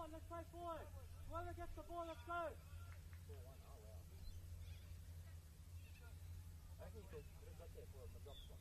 on, let's play forward. Whoever gets the ball, let's go. 4-1, oh wow. I think he could have got there for the drop spot.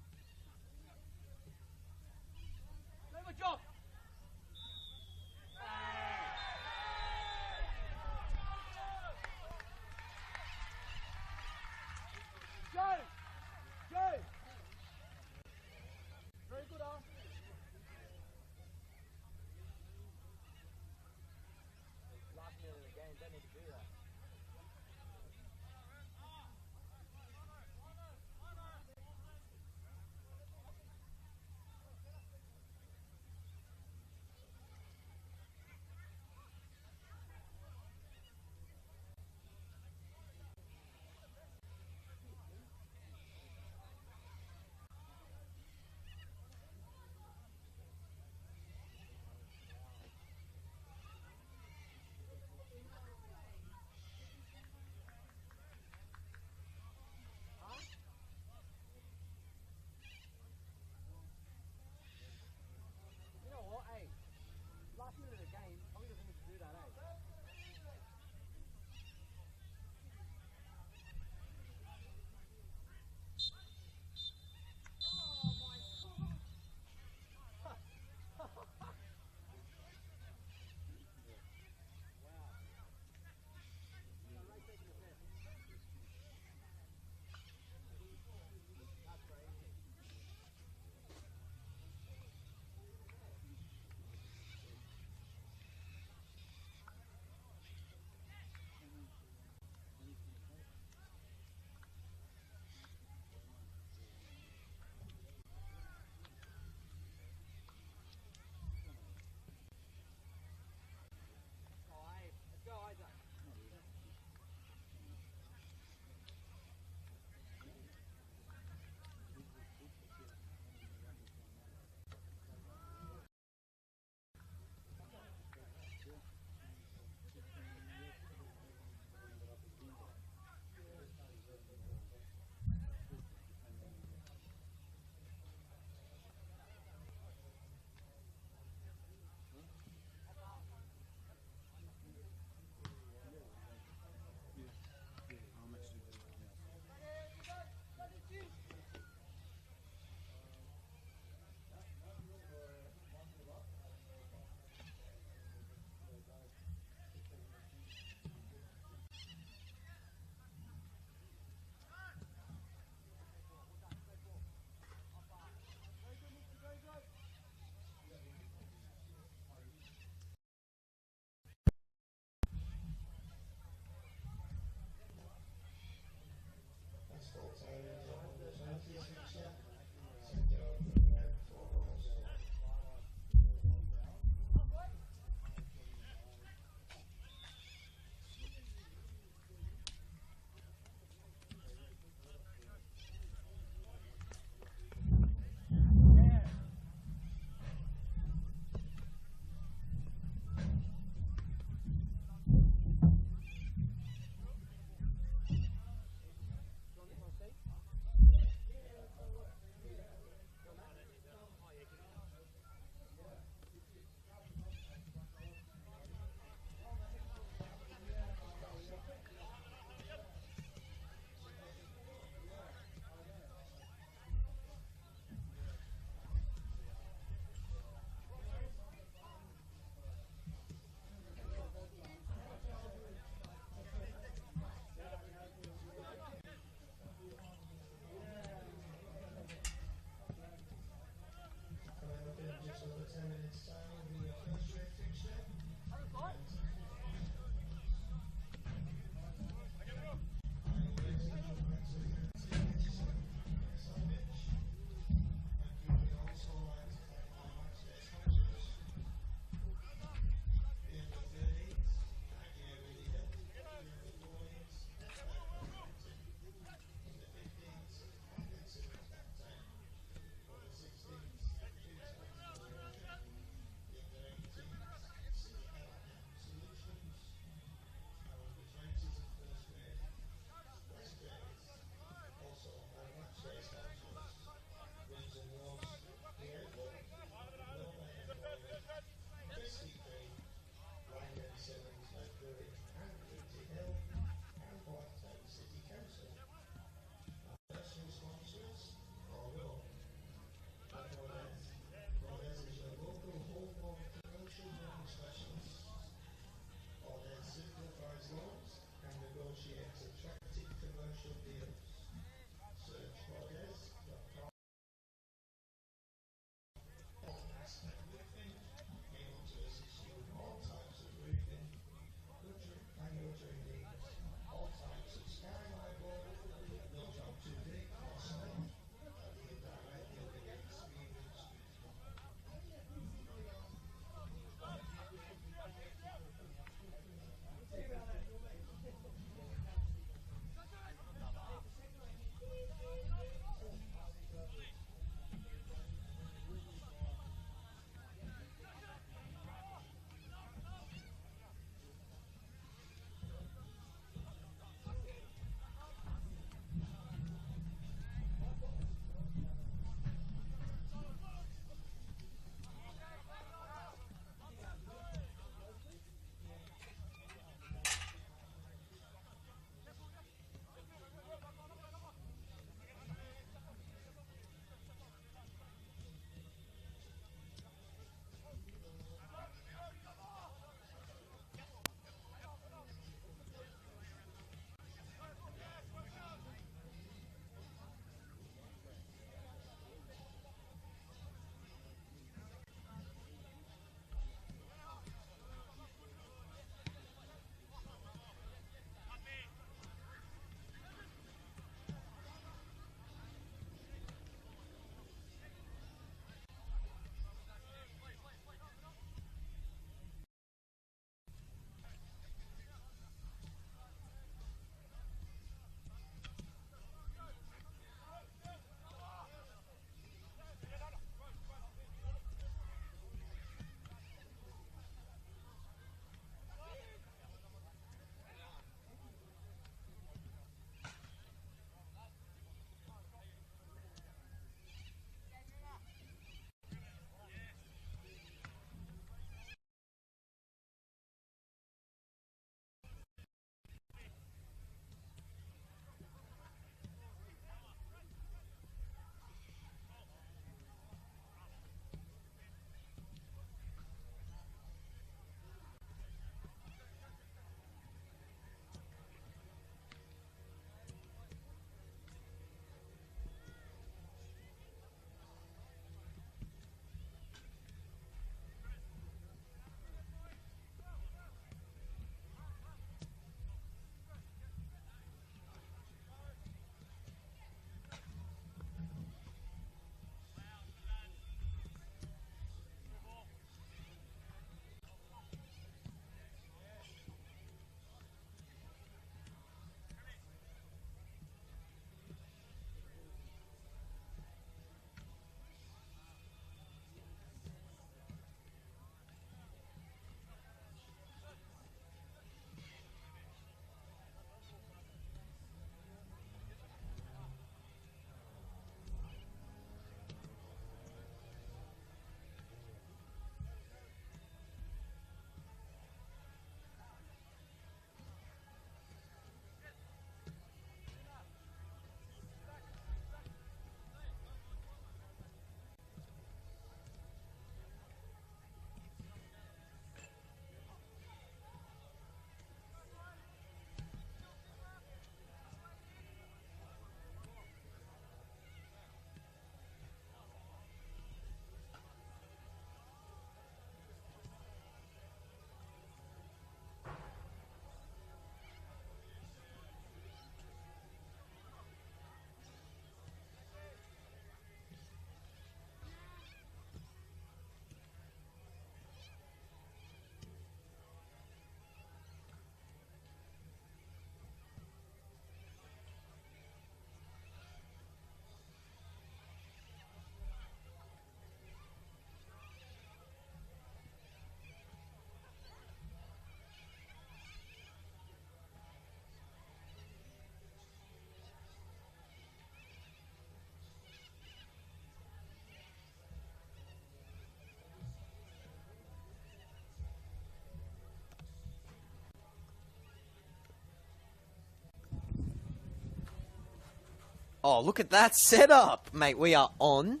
Oh, look at that setup, mate. We are on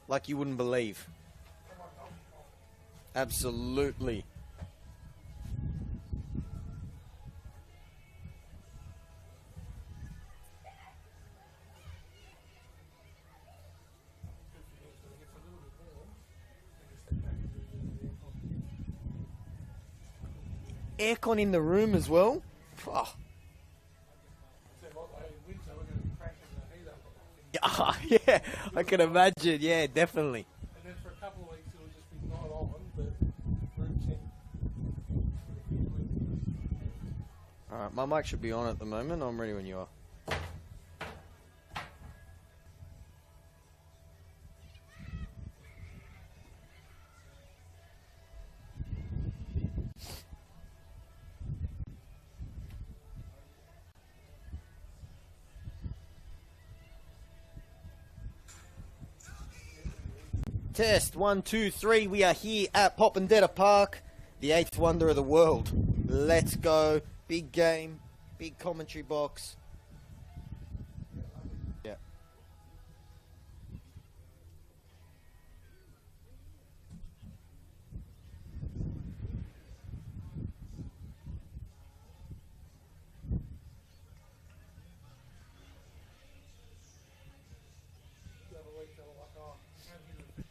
like you wouldn't believe. Absolutely. Aircon in the room as well. Oh. Yeah, I can imagine. Yeah, definitely. And then for a couple of weeks it'll just be not on, but room temp. Alright, my mic should be on at the moment. I'm ready when you are. Test 1, 2, 3. We are here at Popondetta Park, the 8th wonder of the world. Let's go. Big game, big commentary box. Yeah. The other week they were like, oh, can't hear the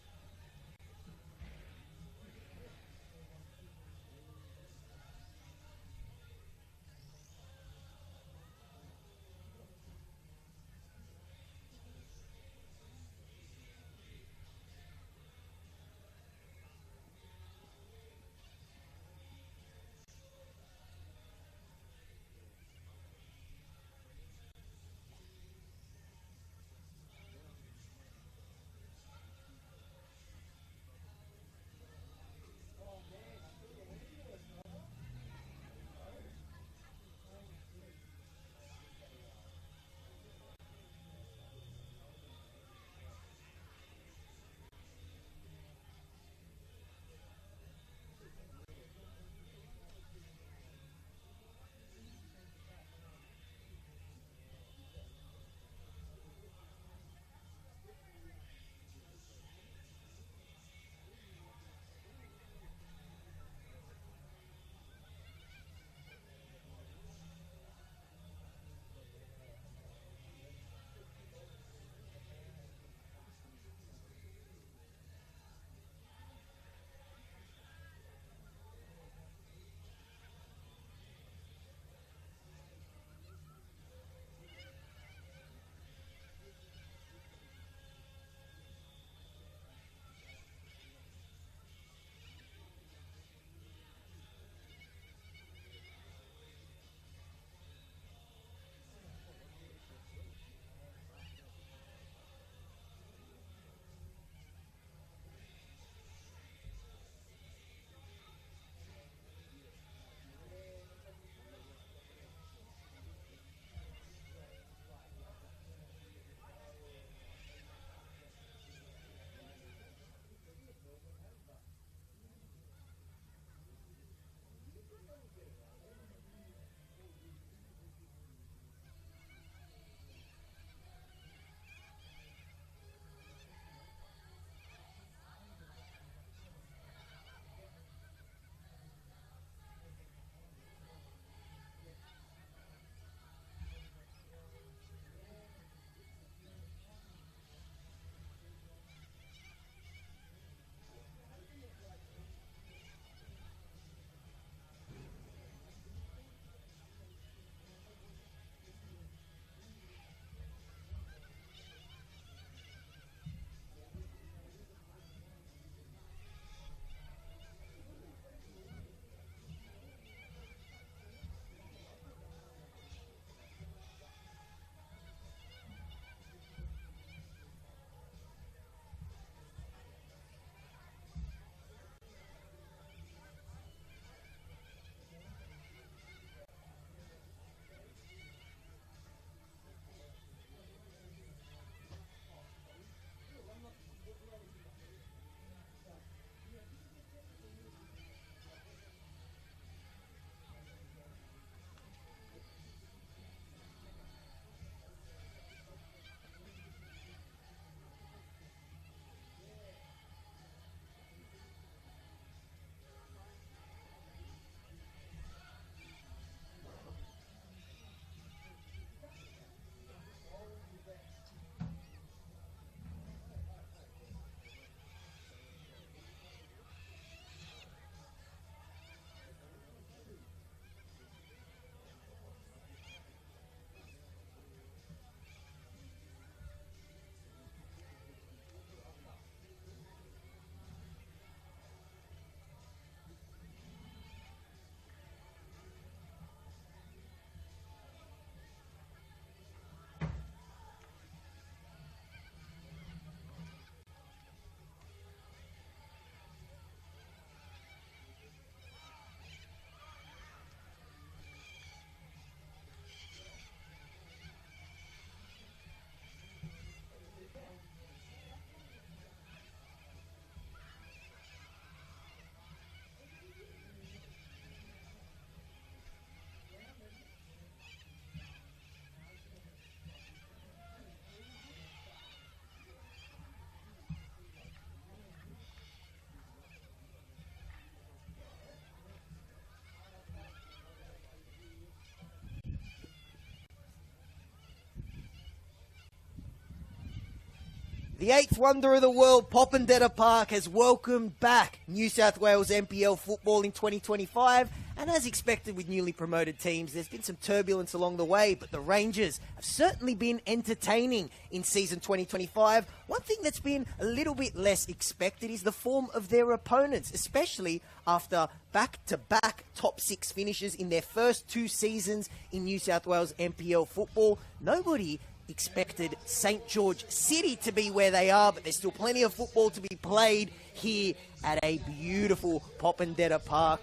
The eighth wonder of the world, Popondetta Park, has welcomed back New South Wales NPL football in 2025. And as expected with newly promoted teams, there's been some turbulence along the way, but the Rangers have certainly been entertaining in season 2025. One thing that's been a little bit less expected is the form of their opponents, especially after back-to-back top six finishes in their first 2 seasons in New South Wales NPL football. Nobody expected St. George City to be where they are, but there's still plenty of football to be played here at a beautiful Popondetta Park.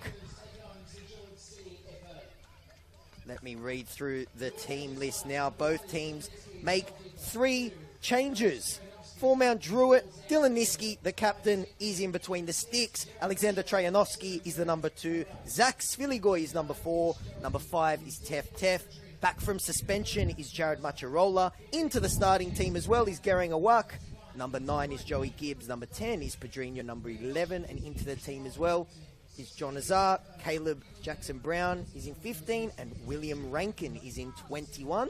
Let me read through the team list now. Both teams make 3 changes. For Mount Druitt, Dylan Niski, the captain, is in between the sticks. Alexander Trajanovski is the number 2. Zach Sviligoy is number 4. Number 5 is Tef. Back from suspension is Jared Macharola. Into the starting team as well is Gerang Awak. Number 9 is Joey Gibbs. Number 10 is Pedrinho. Number 11, and into the team as well is John Azar. Caleb Jackson Brown is in 15, and William Rankin is in 21.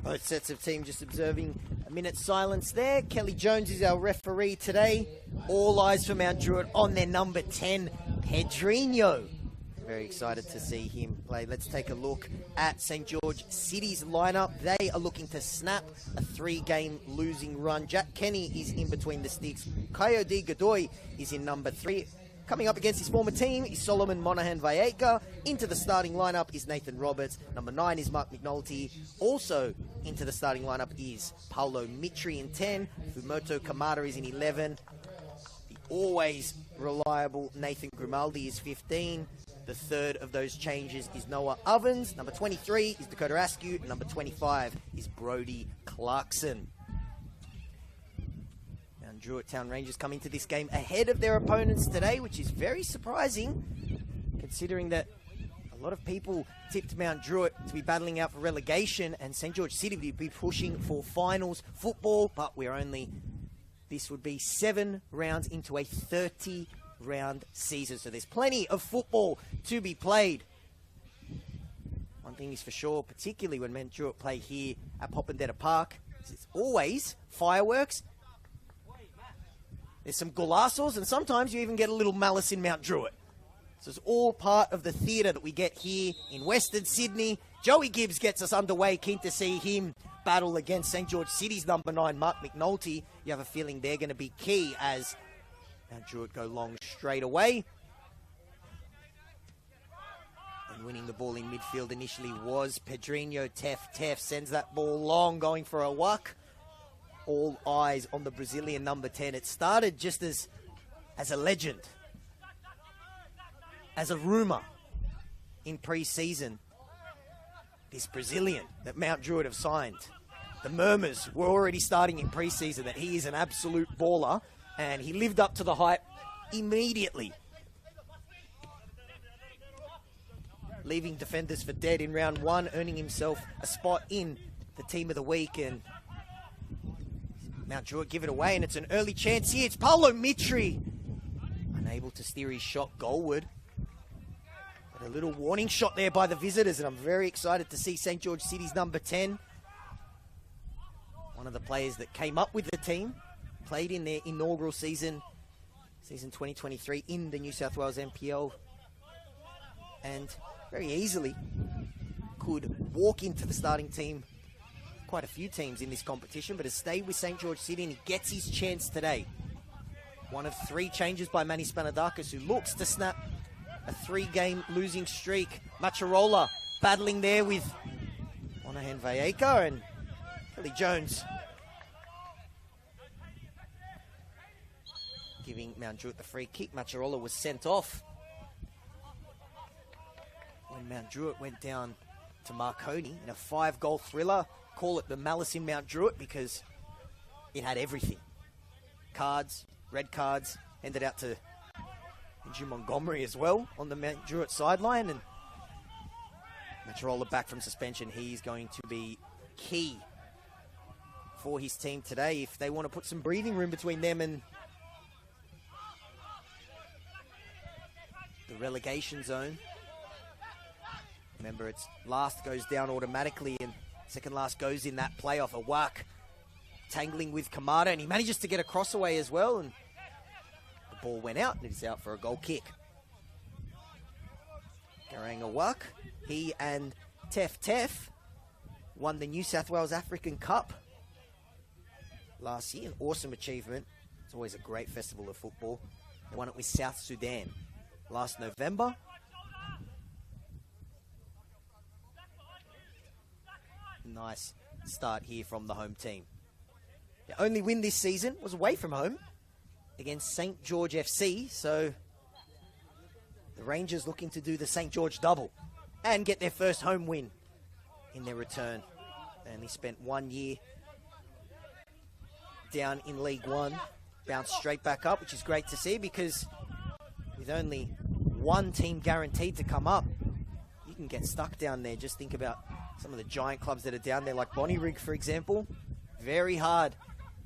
Both sets of team just observing a minute's silence there. Kelly Jones is our referee today. All eyes for Mount Druitt on their number 10, Pedrinho. Very excited to see him play. Let's take a look at St. George City's lineup. They are looking to snap a 3-game losing run. Jack Kenny is in between the sticks. Coyote Godoy is in number 3. Coming up against his former team is Solomon Monahan Valleca. Into the starting lineup is Nathan Roberts. Number 9 is Mark McNulty. Also into the starting lineup is Paulo Mitri in 10. Fumoto Kamada is in 11. The always reliable Nathan Grimaldi is 15. The third of those changes is Noah Ovens. Number 23 is Dakota Askew. And number 25 is Brody Clarkson. Druitt Town Rangers come into this game ahead of their opponents today, which is very surprising, considering that a lot of people tipped Mount Druitt to be battling out for relegation and St. George City would be pushing for finals football, but this would be 7 rounds into a 30-round season, so there's plenty of football to be played. One thing is for sure, particularly when Mount Druitt play here at Popondetta Park, it's always fireworks. There's some golazos, and sometimes you even get a little malice in Mount Druitt. So it's all part of the theatre that we get here in Western Sydney. Joey Gibbs gets us underway. Keen to see him battle against St. George City's number 9, Mark McNulty. You have a feeling they're going to be key as Mount Druitt go long straight away. And winning the ball in midfield initially was Pedrinho. Tef sends that ball long, going for a whack. All eyes on the Brazilian number 10. It started just as a legend, as a rumour in pre-season. This Brazilian that Mount Druitt have signed. The murmurs were already starting in pre-season that he is an absolute baller, and he lived up to the hype immediately. Leaving defenders for dead in round 1, earning himself a spot in the team of the week, and Mount Druitt give it away, and it's an early chance here. It's Paulo Mitri. Unable to steer his shot goalward. But a little warning shot there by the visitors, and I'm very excited to see St. George City's number 10. One of the players that came up with the team, played in their inaugural season 2023 in the New South Wales NPL. And very easily could walk into the starting team. Quite a few teams in this competition, but has stayed with St. George City, and he gets his chance today. One of 3 changes by Manny Spanadakis, who looks to snap a 3-game losing streak. Macharola battling there with one Monahan Valleca and Kelly Jones giving Mount Druitt the free kick. Macharola was sent off when Mount Druitt went down to Marconi in a 5-goal thriller. Call it the Malice in Mount Druitt because it had everything. Cards, red cards, ended out to Andrew Montgomery as well on the Mount Druitt sideline. And Macharola back from suspension. He's going to be key for his team today if they want to put some breathing room between them and the relegation zone. Remember, it's last goes down automatically and second last goes in that playoff. A whack tangling with Kamada, and he manages to get a cross away as well, and the ball went out and it's out for a goal kick. Garanga Wak, he and Tef won the New South Wales African Cup last year. An awesome achievement. It's always a great festival of football. They won it with South Sudan last November. Nice start here from the home team. The only win this season was away from home against St. George FC, so the Rangers looking to do the St. George double and get their first home win in their return. They only spent 1 year down in League One, bounced straight back up, which is great to see because with only one team guaranteed to come up, you can get stuck down there. Just think about some of the giant clubs that are down there, like Bonnyrigg, for example. Very hard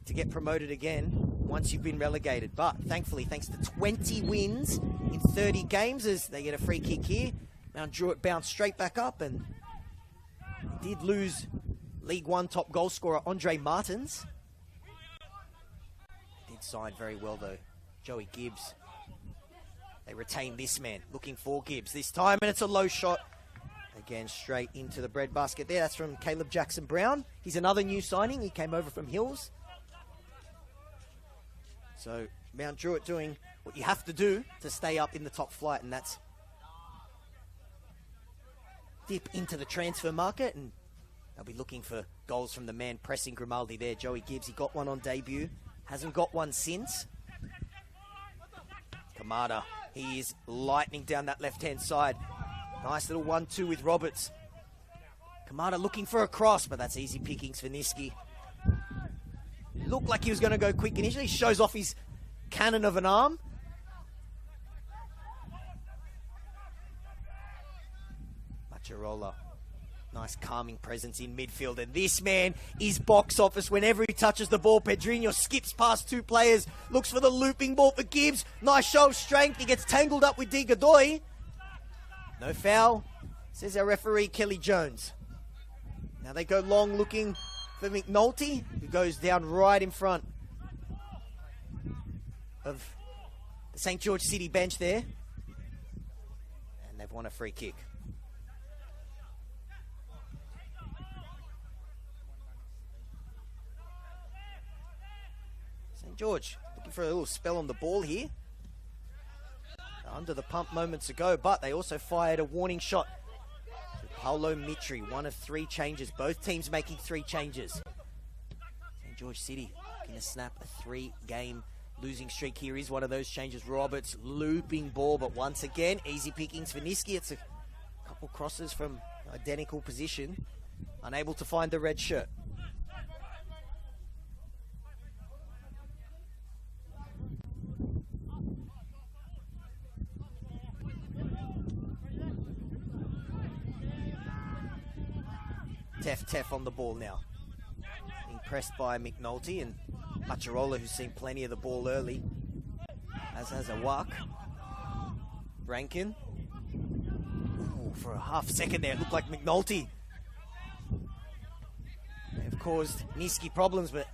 to get promoted again once you've been relegated. But thankfully, thanks to 20 wins in 30 games, as they get a free kick here, Mount Druitt bounced straight back up and did lose League One top goal scorer Andre Martins. Did sign very well, though, Joey Gibbs. They retain this man, looking for Gibbs this time, and it's a low shot. Again, straight into the breadbasket there. That's from Caleb Jackson-Brown. He's another new signing. He came over from Hills. So Mount Druitt doing what you have to do to stay up in the top flight, and that's dip into the transfer market, and they'll be looking for goals from the man pressing Grimaldi there. Joey Gibbs, he got one on debut. Hasn't got one since. Kamada, he is lightning down that left-hand side. Nice little 1-2 with Roberts. Kamada looking for a cross, but that's easy pickings for Niski. Looked like he was going to go quick initially. Shows off his cannon of an arm. Macharola. Nice calming presence in midfield. And this man is box office whenever he touches the ball. Pedrinho skips past two players. Looks for the looping ball for Gibbs. Nice show of strength. He gets tangled up with Di Godoy. No foul, says our referee, Kelly Jones. Now they go long looking for McNulty, who goes down right in front of the St. George City bench there. And they've won a free kick. St. George looking for a little spell on the ball here. Under the pump moments ago, but they also fired a warning shot. Paulo Mitri, one of 3 changes. Both teams making 3 changes. St. George City going to snap a 3-game losing streak. Here is one of those changes. Roberts looping ball, but once again, easy pickings for Niski. It's a couple crosses from identical position. Unable to find the red shirt. Tef on the ball now. Being pressed by McNulty and Macharola, who's seen plenty of the ball early. As has Awak. Rankin. Ooh, for a half second there, it looked like McNulty. They've caused Niski problems, but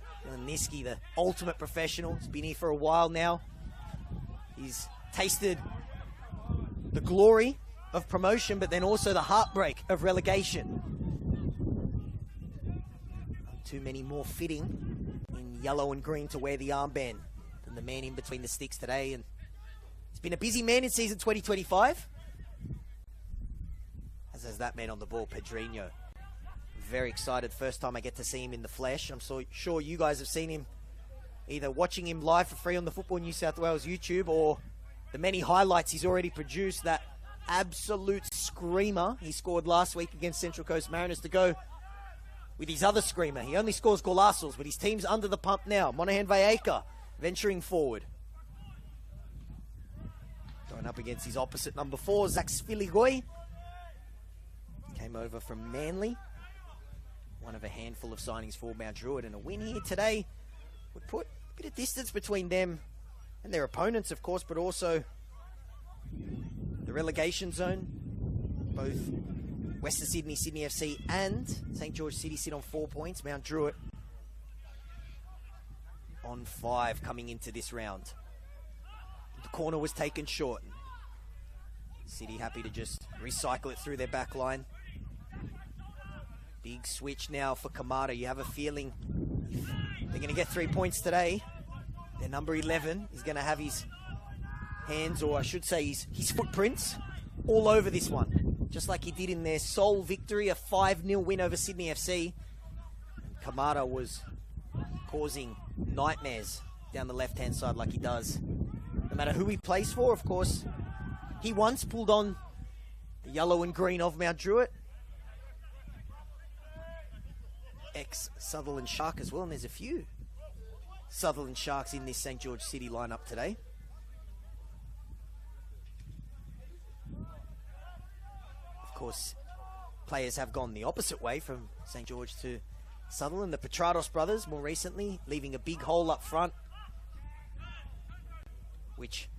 Niski, the ultimate professional, has been here for a while now. He's tasted the glory of promotion, but then also the heartbreak of relegation. Too many more fitting in yellow and green to wear the armband than the man in between the sticks today. And it's been a busy man in season 2025. As has that man on the ball, Pedrinho. very excited. First time I get to see him in the flesh. I'm so sure you guys have seen him either watching him live for free on the Football New South Wales YouTube or the many highlights he's already produced. That absolute screamer he scored last week against Central Coast Mariners to go with his other screamer. He only scores golassos, but his team's under the pump now. Monaghan Valleyca venturing forward. Going up against his opposite number 4, Zach Sviligoi. Came over from Manly. One of a handful of signings for Mount Druitt, and a win here today would put a bit of distance between them and their opponents, of course, but also the relegation zone. Both Western Sydney, Sydney FC and St George City sit on 4 points. Mount Druitt on 5 coming into this round. The corner was taken short. City happy to just recycle it through their back line. Big switch now for Kamada. You have a feeling if they're going to get 3 points today, their number 11 is going to have his hands, or I should say his footprints, all over this one. Just like he did in their sole victory, a 5-0 win over Sydney FC. Kamada was causing nightmares down the left-hand side like he does. No matter who he plays for, of course. He once pulled on the yellow and green of Mount Druitt. Ex-Sutherland Shark as well, and there's a few Sutherland Sharks in this St George City lineup today. Of course, players have gone the opposite way from St George to Sutherland. The Petrados brothers, more recently, leaving a big hole up front, which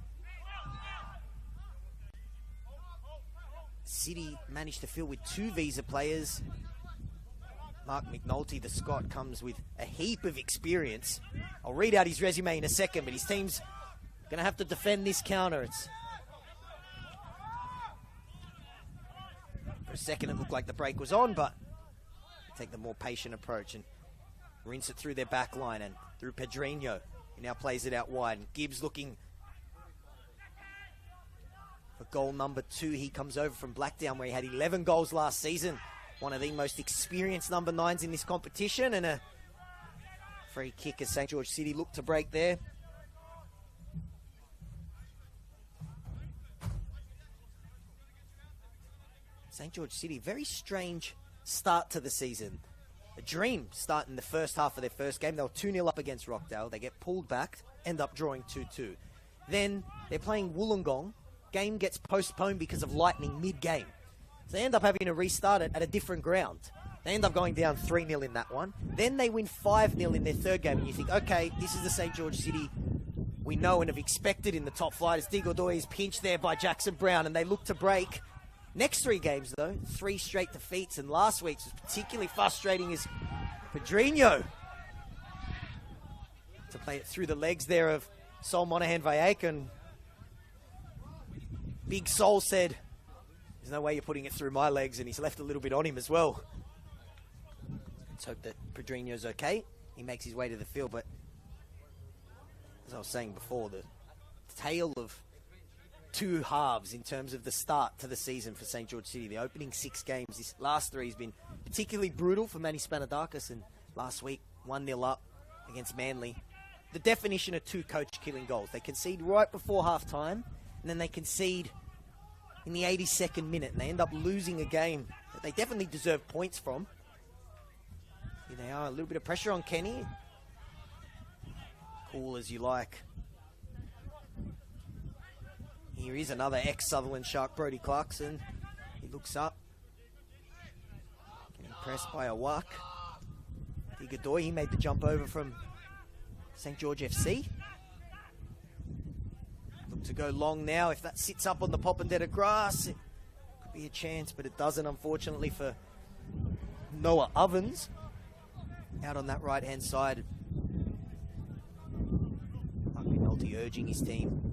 City managed to fill with 2 visa players. Mark McNulty, the Scot, comes with a heap of experience. I'll read out his resume in a second, but his team's going to have to defend this counter. For a second, it looked like the break was on, but take the more patient approach and rinse it through their back line and through Pedrinho. He now plays it out wide. And Gibbs looking for goal number 2. He comes over from Blackdown, where he had 11 goals last season. One of the most experienced number 9s in this competition, and a free kick as St George City look to break there. St George City, very strange start to the season. A dream start in the first half of their first game. They were 2-0 up against Rockdale. They get pulled back, end up drawing 2-2. Then they're playing Wollongong. Game gets postponed because of lightning mid-game. So they end up having to restart it at a different ground. They end up going down 3-0 in that one. Then they win 5-0 in their third game, and you think, okay, this is the St George City we know and have expected in the top flight. As Digodoy is pinched there by Jackson Brown, and they look to break. Next 3 games, though, 3 straight defeats, and last week's was particularly frustrating as Pedrinho to play it through the legs there of Sol Monaghan Valleyca, and Big Sol said, there's no way you're putting it through my legs, and he's left a little bit on him as well. Let's hope that Pedrinho's okay. He makes his way to the field, but as I was saying before, the tale of 2 halves in terms of the start to the season for St George City. The opening 6 games, this last 3 has been particularly brutal for Manny Spanadakis, and last week 1-0 up against Manly. The definition of 2 coach-killing goals. They concede right before half-time, and then they concede in the 82nd minute, and they end up losing a game that they definitely deserve points from. Here they are, a little bit of pressure on Kenny. Cool as you like. Here is another ex-Sutherland Shark, Brody Clarkson. He looks up. Getting pressed by Awak. Digodoy, he made the jump over from St George FC. Look to go long now. If that sits up on the Popondetta grass, it could be a chance, but it doesn't, unfortunately, for Noah Ovens. Out on that right-hand side. Mark McNulty urging his team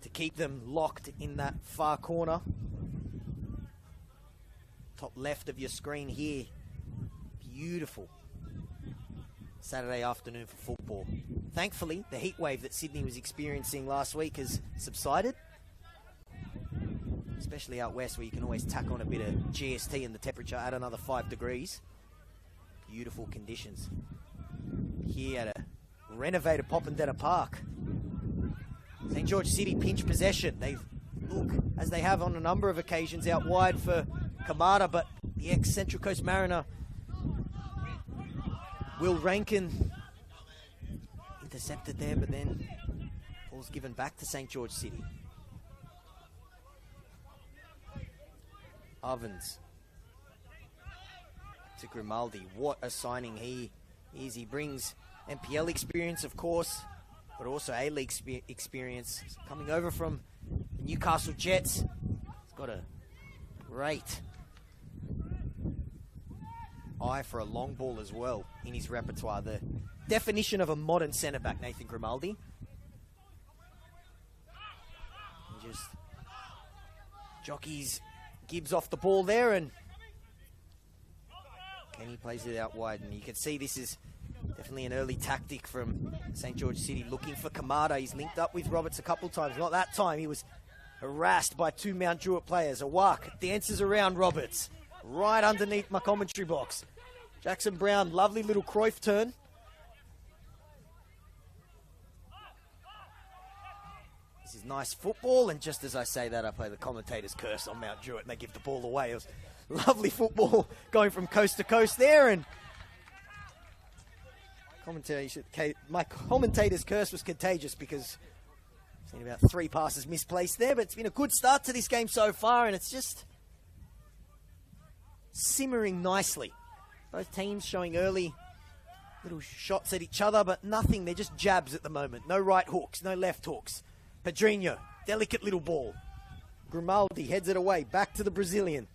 to keep them locked in that far corner. Top left of your screen here. Beautiful Saturday afternoon for football. Thankfully, the heat wave that Sydney was experiencing last week has subsided. As especially out west where you can always tack on a bit of GST and the temperature add another 5 degrees. Beautiful conditions here at a renovated Popondetta Park. St. George City pinch possession. They look, as they have on a number of occasions, out wide for Kamada, but the ex-Central Coast Mariner, Will Rankin, intercepted there, but then ball's given back to St. George City. Ovens to Grimaldi. What a signing he is. He brings NPL experience, of course, but also A-League experience. Coming over from the Newcastle Jets. He's got a great eye for a long ball as well in his repertoire. The definition of a modern centre-back, Nathan Grimaldi. He just jockeys Gibbs off the ball there, and Kenny plays it out wide, and you can see this is definitely an early tactic from St. George City, looking for Kamada. He's linked up with Roberts a couple times. Not that time. He was harassed by 2 Mount Druitt players. Awak dances around Roberts, right underneath my commentary box. Jackson Brown, lovely little Cruyff turn. This is nice football, and just as I say that, I play the commentator's curse on Mount Druitt, and they give the ball away. It was lovely football going from coast to coast there, and my commentator's curse was contagious because I've seen about 3 passes misplaced there, but it's been a good start to this game so far, and it's just simmering nicely. Both teams showing early little shots at each other, but nothing. They're just jabs at the moment. No right hooks, no left hooks. Pedrinho, delicate little ball. Grimaldi heads it away, back to the Brazilian.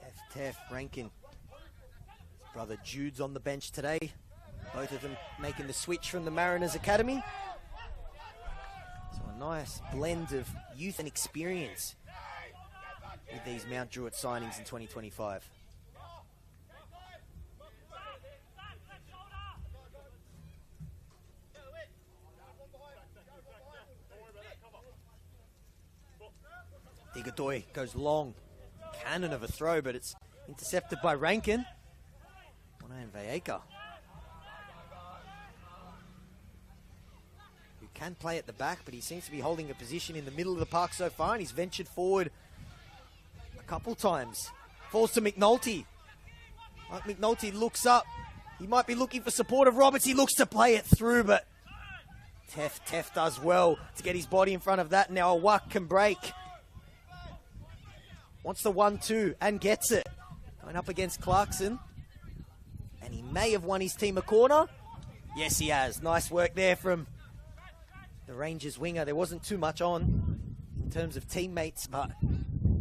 F-Tef, Rankin. His brother Jude's on the bench today. Both of them making the switch from the Mariners Academy. So a nice blend of youth and experience with these Mount Druitt signings in 2025. Digadoy goes long. Cannon of a throw, but it's intercepted by Rankin. Monahan Vallejca, who can play at the back, but he seems to be holding a position in the middle of the park so far, and he's ventured forward a couple times. Falls to McNulty. Like McNulty looks up. He might be looking for support of Roberts. He looks to play it through, but Tef does well to get his body in front of that. Now Awak can break. Wants the 1-2 and gets it. Going up against Clarkson. And he may have won his team a corner. Yes, he has. Nice work there from the Rangers winger. There wasn't too much on in terms of teammates, but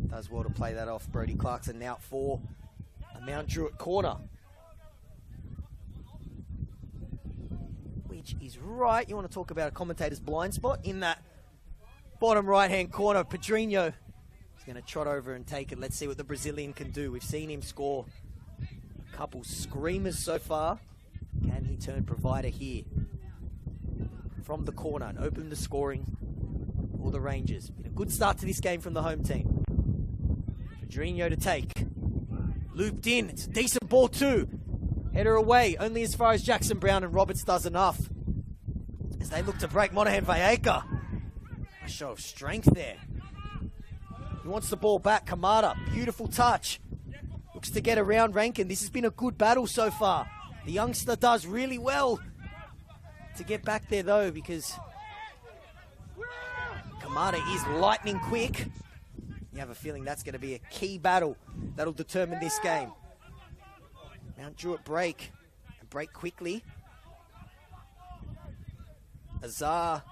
does well to play that off. Brody Clarkson now for a Mount Druitt corner. Which is right. You want to talk about a commentator's blind spot in that bottom right-hand corner. Pedrinho going to trot over and take it. Let's see what the Brazilian can do. We've seen him score a couple screamers so far. Can he turn provider here from the corner and open the scoring for the Rangers? Been a good start to this game from the home team. Pedrinho to take. Looped in. It's a decent ball too. Header away. Only as far as Jackson Brown, and Roberts does enough as they look to break Monahan Vallejca. A show of strength there. He wants the ball back. Kamada, beautiful touch. Looks to get around Rankin. This has been a good battle so far. The youngster does really well to get back there though, because Kamada is lightning quick. You have a feeling that's going to be a key battle that'll determine this game. Mount Druitt break, and break quickly. Azar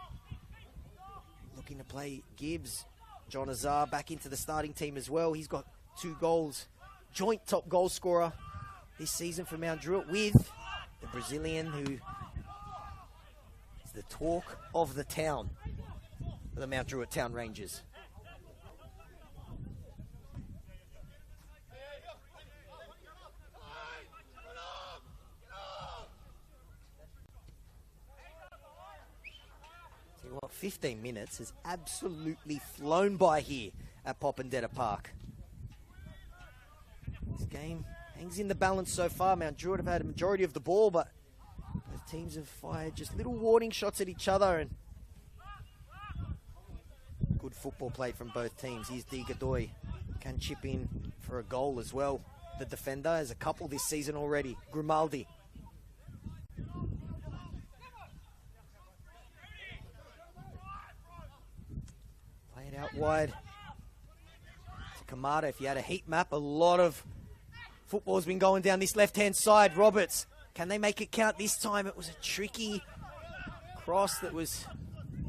looking to play Gibbs. John Azar back into the starting team as well. He's got 2 goals. Joint top goal scorer this season for Mount Druitt with the Brazilian, who is the talk of the town for the Mount Druitt Town Rangers. 15 minutes has absolutely flown by here at Popondetta Park. This game hangs in the balance so far. Mount Druitt have had a majority of the ball, but both teams have fired just little warning shots at each other, and good football played from both teams. Here's D. Godoy, can chip in for a goal as well. The defender has a couple this season already. Grimaldi. Play it out wide to Kamada. If you had a heat map, a lot of football's been going down this left-hand side. Roberts, can they make it count this time? It was a tricky cross that was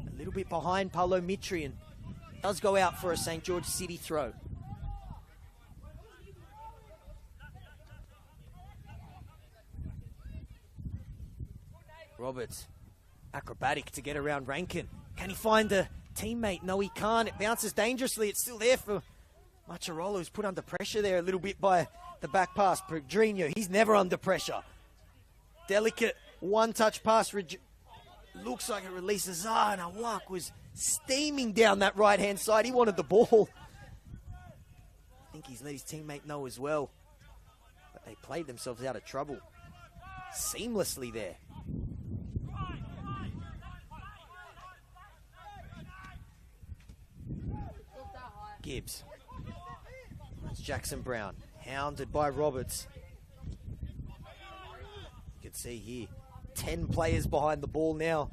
a little bit behind Paulo Mitri, and does go out for a St. George City throw. Roberts, acrobatic to get around Rankin. Can he find a teammate? No, he can't. It bounces dangerously. It's still there for Macharola, who's put under pressure there a little bit by the back pass. Pedrinho, he's never under pressure. Delicate one-touch pass. Looks like it releases. Nawak was steaming down that right-hand side. He wanted the ball. I think he's let his teammate know as well. But they played themselves out of trouble seamlessly there. Gibbs. That's Jackson Brown. Hounded by Roberts. You can see here, 10 players behind the ball now.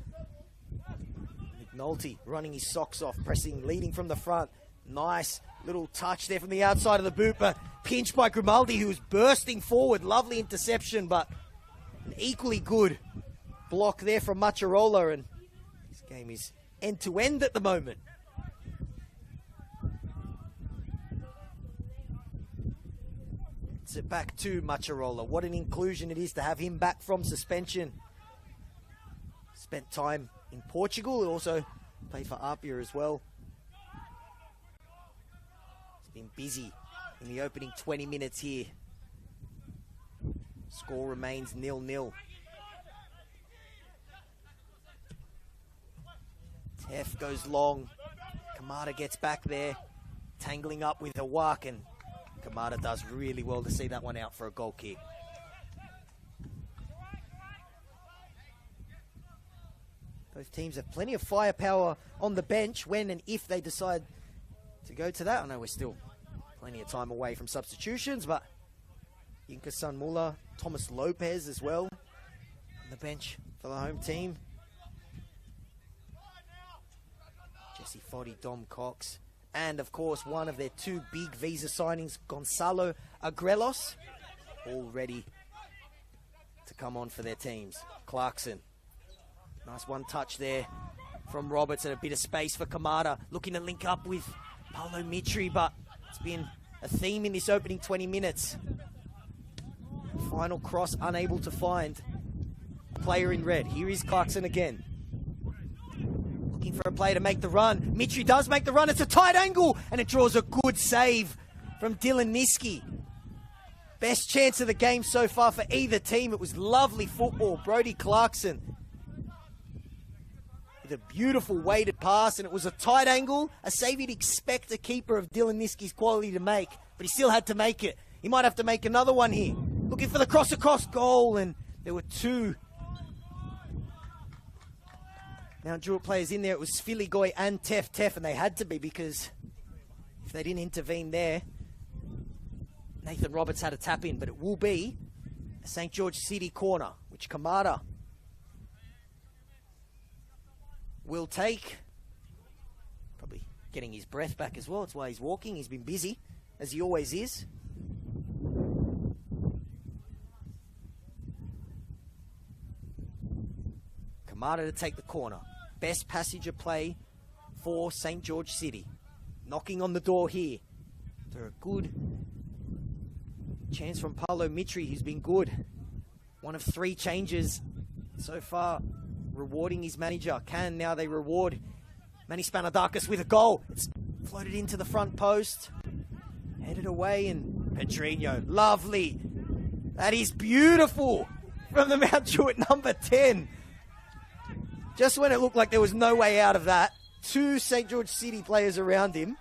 McNulty running his socks off, pressing, leading from the front. Nice little touch there from the outside of the boot, but pinched by Grimaldi, who was bursting forward. Lovely interception, but an equally good block there from Macharola, and this game is end-to-end at the moment. It back to Macharola. What an inclusion it is to have him back from suspension. Spent time in Portugal, also played for Apia as well. He's been busy in the opening 20 minutes here. Score remains 0-0. Teff goes long. Kamada gets back there, tangling up with Awak, and Kamada does really well to see that one out for a goal kick. Both teams have plenty of firepower on the bench when and if they decide to go to that. I know we're still plenty of time away from substitutions, but Yinka Sunmula, Thomas Lopez as well on the bench for the home team. Jesse Foddy, Dom Cox. And, of course, one of their two big visa signings, Gonzalo Agrelos, all ready to come on for their teams. Clarkson. Nice one touch there from Roberts, and a bit of space for Kamada. Looking to link up with Paulo Mitri, but it's been a theme in this opening 20 minutes. Final cross, unable to find player in red. Here is Clarkson again. Looking for a play to make the run. Mitri does make the run. It's a tight angle, and it draws a good save from Dylan Niski. Best chance of the game so far for either team. It was lovely football. Brody Clarkson with a beautiful weighted pass, and it was a tight angle, a save you'd expect a keeper of Dylan Niski's quality to make, but he still had to make it. He might have to make another one here. Looking for the cross across goal, and there were two Mount Druitt players in there. It was Filigoy and Teff, and they had to be, because if they didn't intervene there, Nathan Roberts had a tap in, but it will be a St. George City corner, which Kamada will take. Probably getting his breath back as well. That's why he's walking. He's been busy, as he always is. Kamada to take the corner. Best passage of play for St. George City. Knocking on the door here. They're a good chance from Paulo Mitri, who's been good. One of 3 changes so far, rewarding his manager. Can now they reward Manny Spanadakis with a goal. It's floated into the front post. Headed away, and Pedrinho. Lovely. That is beautiful from the Mount Druitt number 10. Just when it looked like there was no way out of that, 2 St. George City players around him.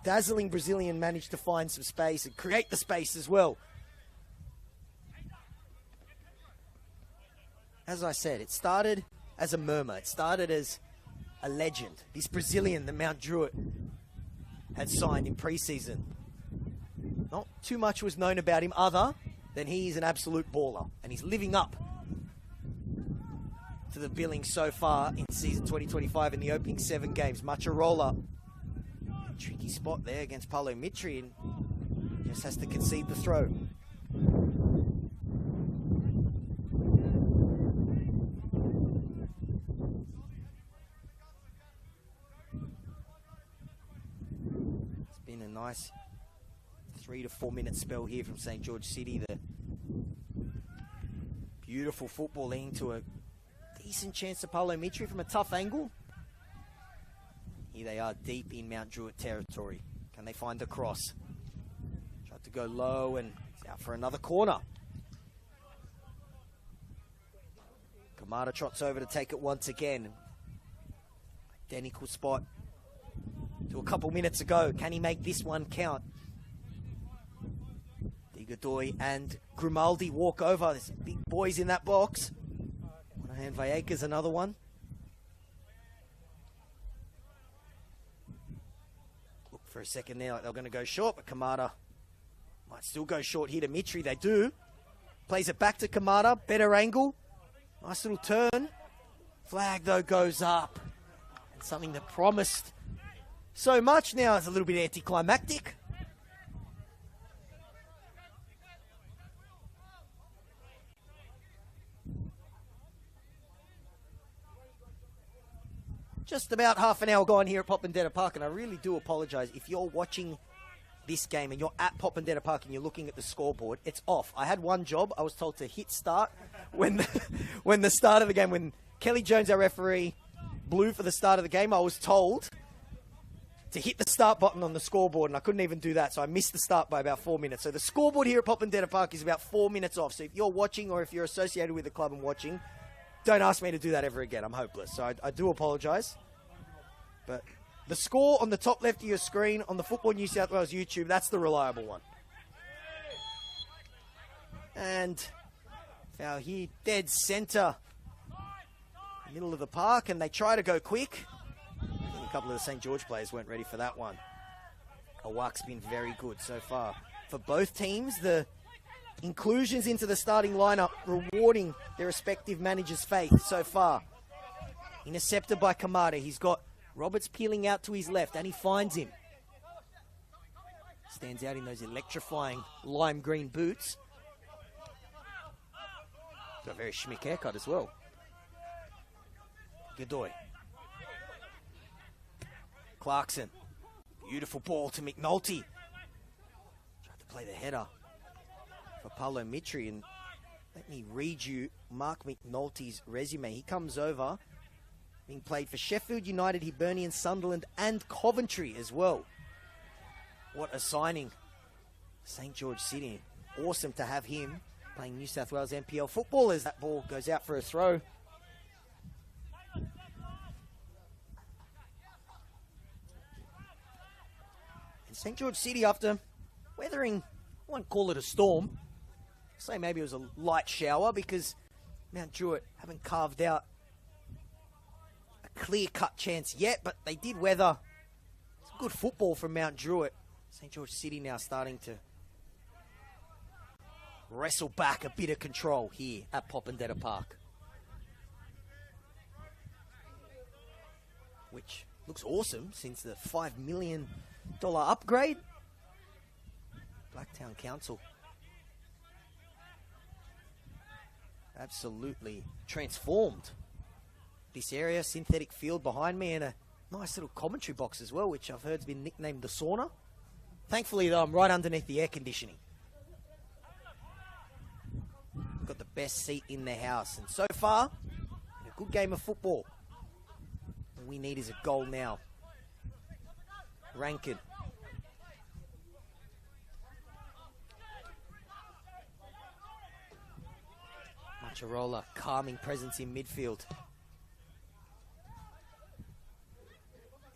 Dazzling Brazilian managed to find some space and create the space as well. As I said, it started as a murmur. It started as a legend. This Brazilian that Mount Druitt had signed in pre-season. Not too much was known about him other than he's an absolute baller. And he's living up to the billing so far in season 2025 in the opening 7 games. Macharola, tricky spot there against Paulo Mitri, and just has to concede the throw. It's been a nice 3 to 4 minute spell here from St. George City. The beautiful football leading to a decent chance to Paulo Mitri from a tough angle. Here they are deep in Mount Druitt territory. Can they find the cross? Tried to go low and it's out for another corner. Kamada trots over to take it once again. Identical spot to a couple minutes ago. Can he make this one count? Godoy and Grimaldi walk over. There's some big boys in that box. Monahan Vallecas, another one. Look for a second there like they're going to go short, but Kamada might still go short here to Mitri. They do. Plays it back to Kamada. Better angle. Nice little turn. Flag, though, goes up. And something that promised so much now is a little bit anticlimactic. Just about half an hour gone here at Popondetta Park, and I really do apologise if you're watching this game and you're at Popondetta Park and you're looking at the scoreboard. It's off. I had one job. I was told to hit start when the start of the game, when Kelly Jones, our referee, blew for the start of the game, I was told to hit the start button on the scoreboard, and I couldn't even do that, so I missed the start by about 4 minutes. So the scoreboard here at Popondetta Park is about 4 minutes off. So if you're watching or if you're associated with the club and watching, don't ask me to do that ever again. I'm hopeless. So I do apologise. But the score on the top left of your screen on the Football New South Wales YouTube, that's the reliable one. And foul here, dead centre, middle of the park, and they try to go quick. I think a couple of the St. George players weren't ready for that one. Awak's been very good so far. For both teams, the inclusions into the starting lineup rewarding their respective managers' faith so far. Intercepted by Kamada. He's got Roberts peeling out to his left, and he finds him. Stands out in those electrifying lime green boots. Got a very schmick haircut as well. Godoy. Clarkson. Beautiful ball to McNulty. Tried to play the header for Paulo Mitri, and let me read you Mark McNulty's resume. He comes over, being played for Sheffield United, Hibernian, Sunderland, and Coventry as well. What a signing. St. George City. Awesome to have him playing New South Wales NPL football as that ball goes out for a throw. And St. George City, after weathering, I won't call it a storm, say maybe it was a light shower, because Mount Druitt haven't carved out a clear-cut chance yet, but they did weather some good football from Mount Druitt. St. George City now starting to wrestle back a bit of control here at Popondetta Park, which looks awesome since the $5 million upgrade. Blacktown Council absolutely transformed this area. Synthetic field behind me and a nice little commentary box as well, which I've heard has been nicknamed the sauna. Thankfully, though, I'm right underneath the air conditioning. Got the best seat in the house, and so far, a good game of football. All we need is a goal now. Rankin. Chirola, calming presence in midfield.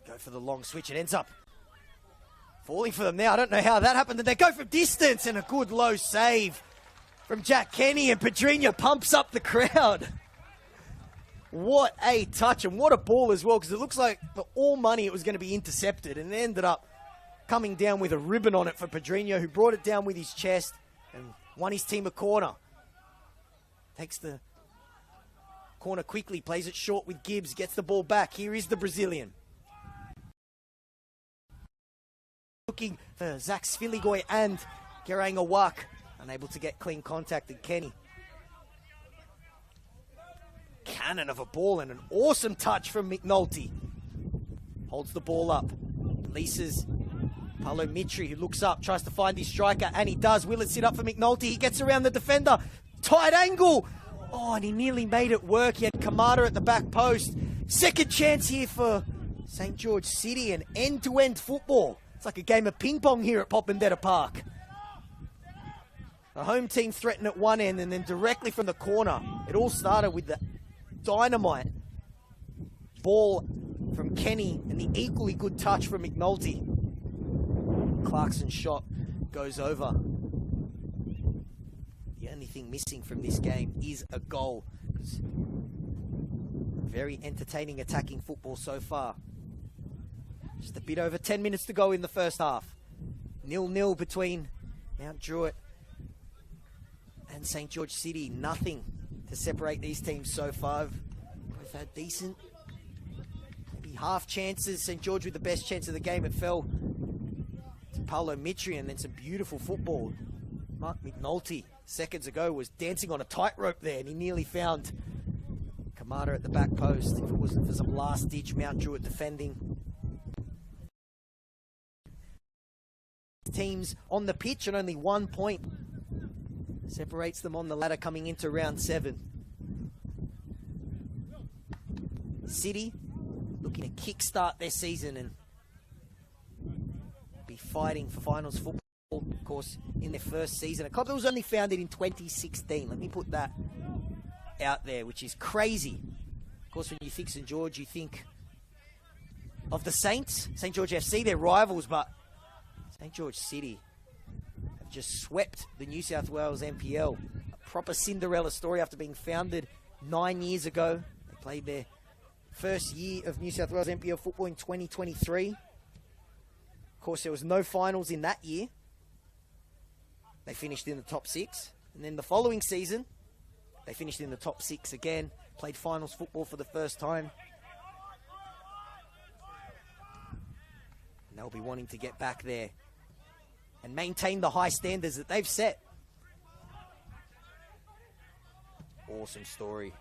Go for the long switch. It ends up falling for them now. I don't know how that happened. And they go from distance, and a good low save from Jack Kenny, and Pedrinho pumps up the crowd. What a touch, and what a ball as well, because it looks like for all money it was going to be intercepted, and it ended up coming down with a ribbon on it for Pedrinho, who brought it down with his chest and won his team a corner. Takes the corner quickly, plays it short with Gibbs, gets the ball back. Here is the Brazilian. Looking for Zach Sviligoy and Gerang Awak. Unable to get clean contact, and Kenny. Cannon of a ball and an awesome touch from McNulty. Holds the ball up. Releases Paulo Mitri, who looks up, tries to find his striker, and he does. Will it sit up for McNulty? He gets around the defender. Tight angle. Oh, and he nearly made it work. He had Kamada at the back post. Second chance here for St. George City, and end-to-end football. It's like a game of ping pong here at Popendetta Park. The home team threatened at one end, and then directly from the corner, it all started with the dynamite ball from Kenny and the equally good touch from McNulty. Clarkson's shot goes over. The only thing missing from this game is a goal. Very entertaining attacking football so far. Just a bit over 10 minutes to go in the first half. 0-0 between Mount Druitt and St. George City. Nothing to separate these teams so far. Both had decent, maybe half chances. St. George with the best chance of the game. It fell to Paulo Mitri, and then some beautiful football. Mark McNulty, seconds ago, was dancing on a tightrope there, and he nearly found Kamada at the back post. If it wasn't for some last-ditch Mount Druitt defending. Teams on the pitch, and only 1 point separates them on the ladder coming into round 7. City looking to kickstart their season and be fighting for finals football, of course, in their first season. A club that was only founded in 2016. Let me put that out there, which is crazy. Of course, when you think St. George, you think of the Saints, St. George FC, they're rivals, but St. George City have just swept the New South Wales NPL. A proper Cinderella story after being founded 9 years ago. They played their first year of New South Wales NPL football in 2023. Of course, there was no finals in that year. They finished in the top 6. And then the following season, they finished in the top 6 again. Played finals football for the first time. And they'll be wanting to get back there and maintain the high standards that they've set. Awesome story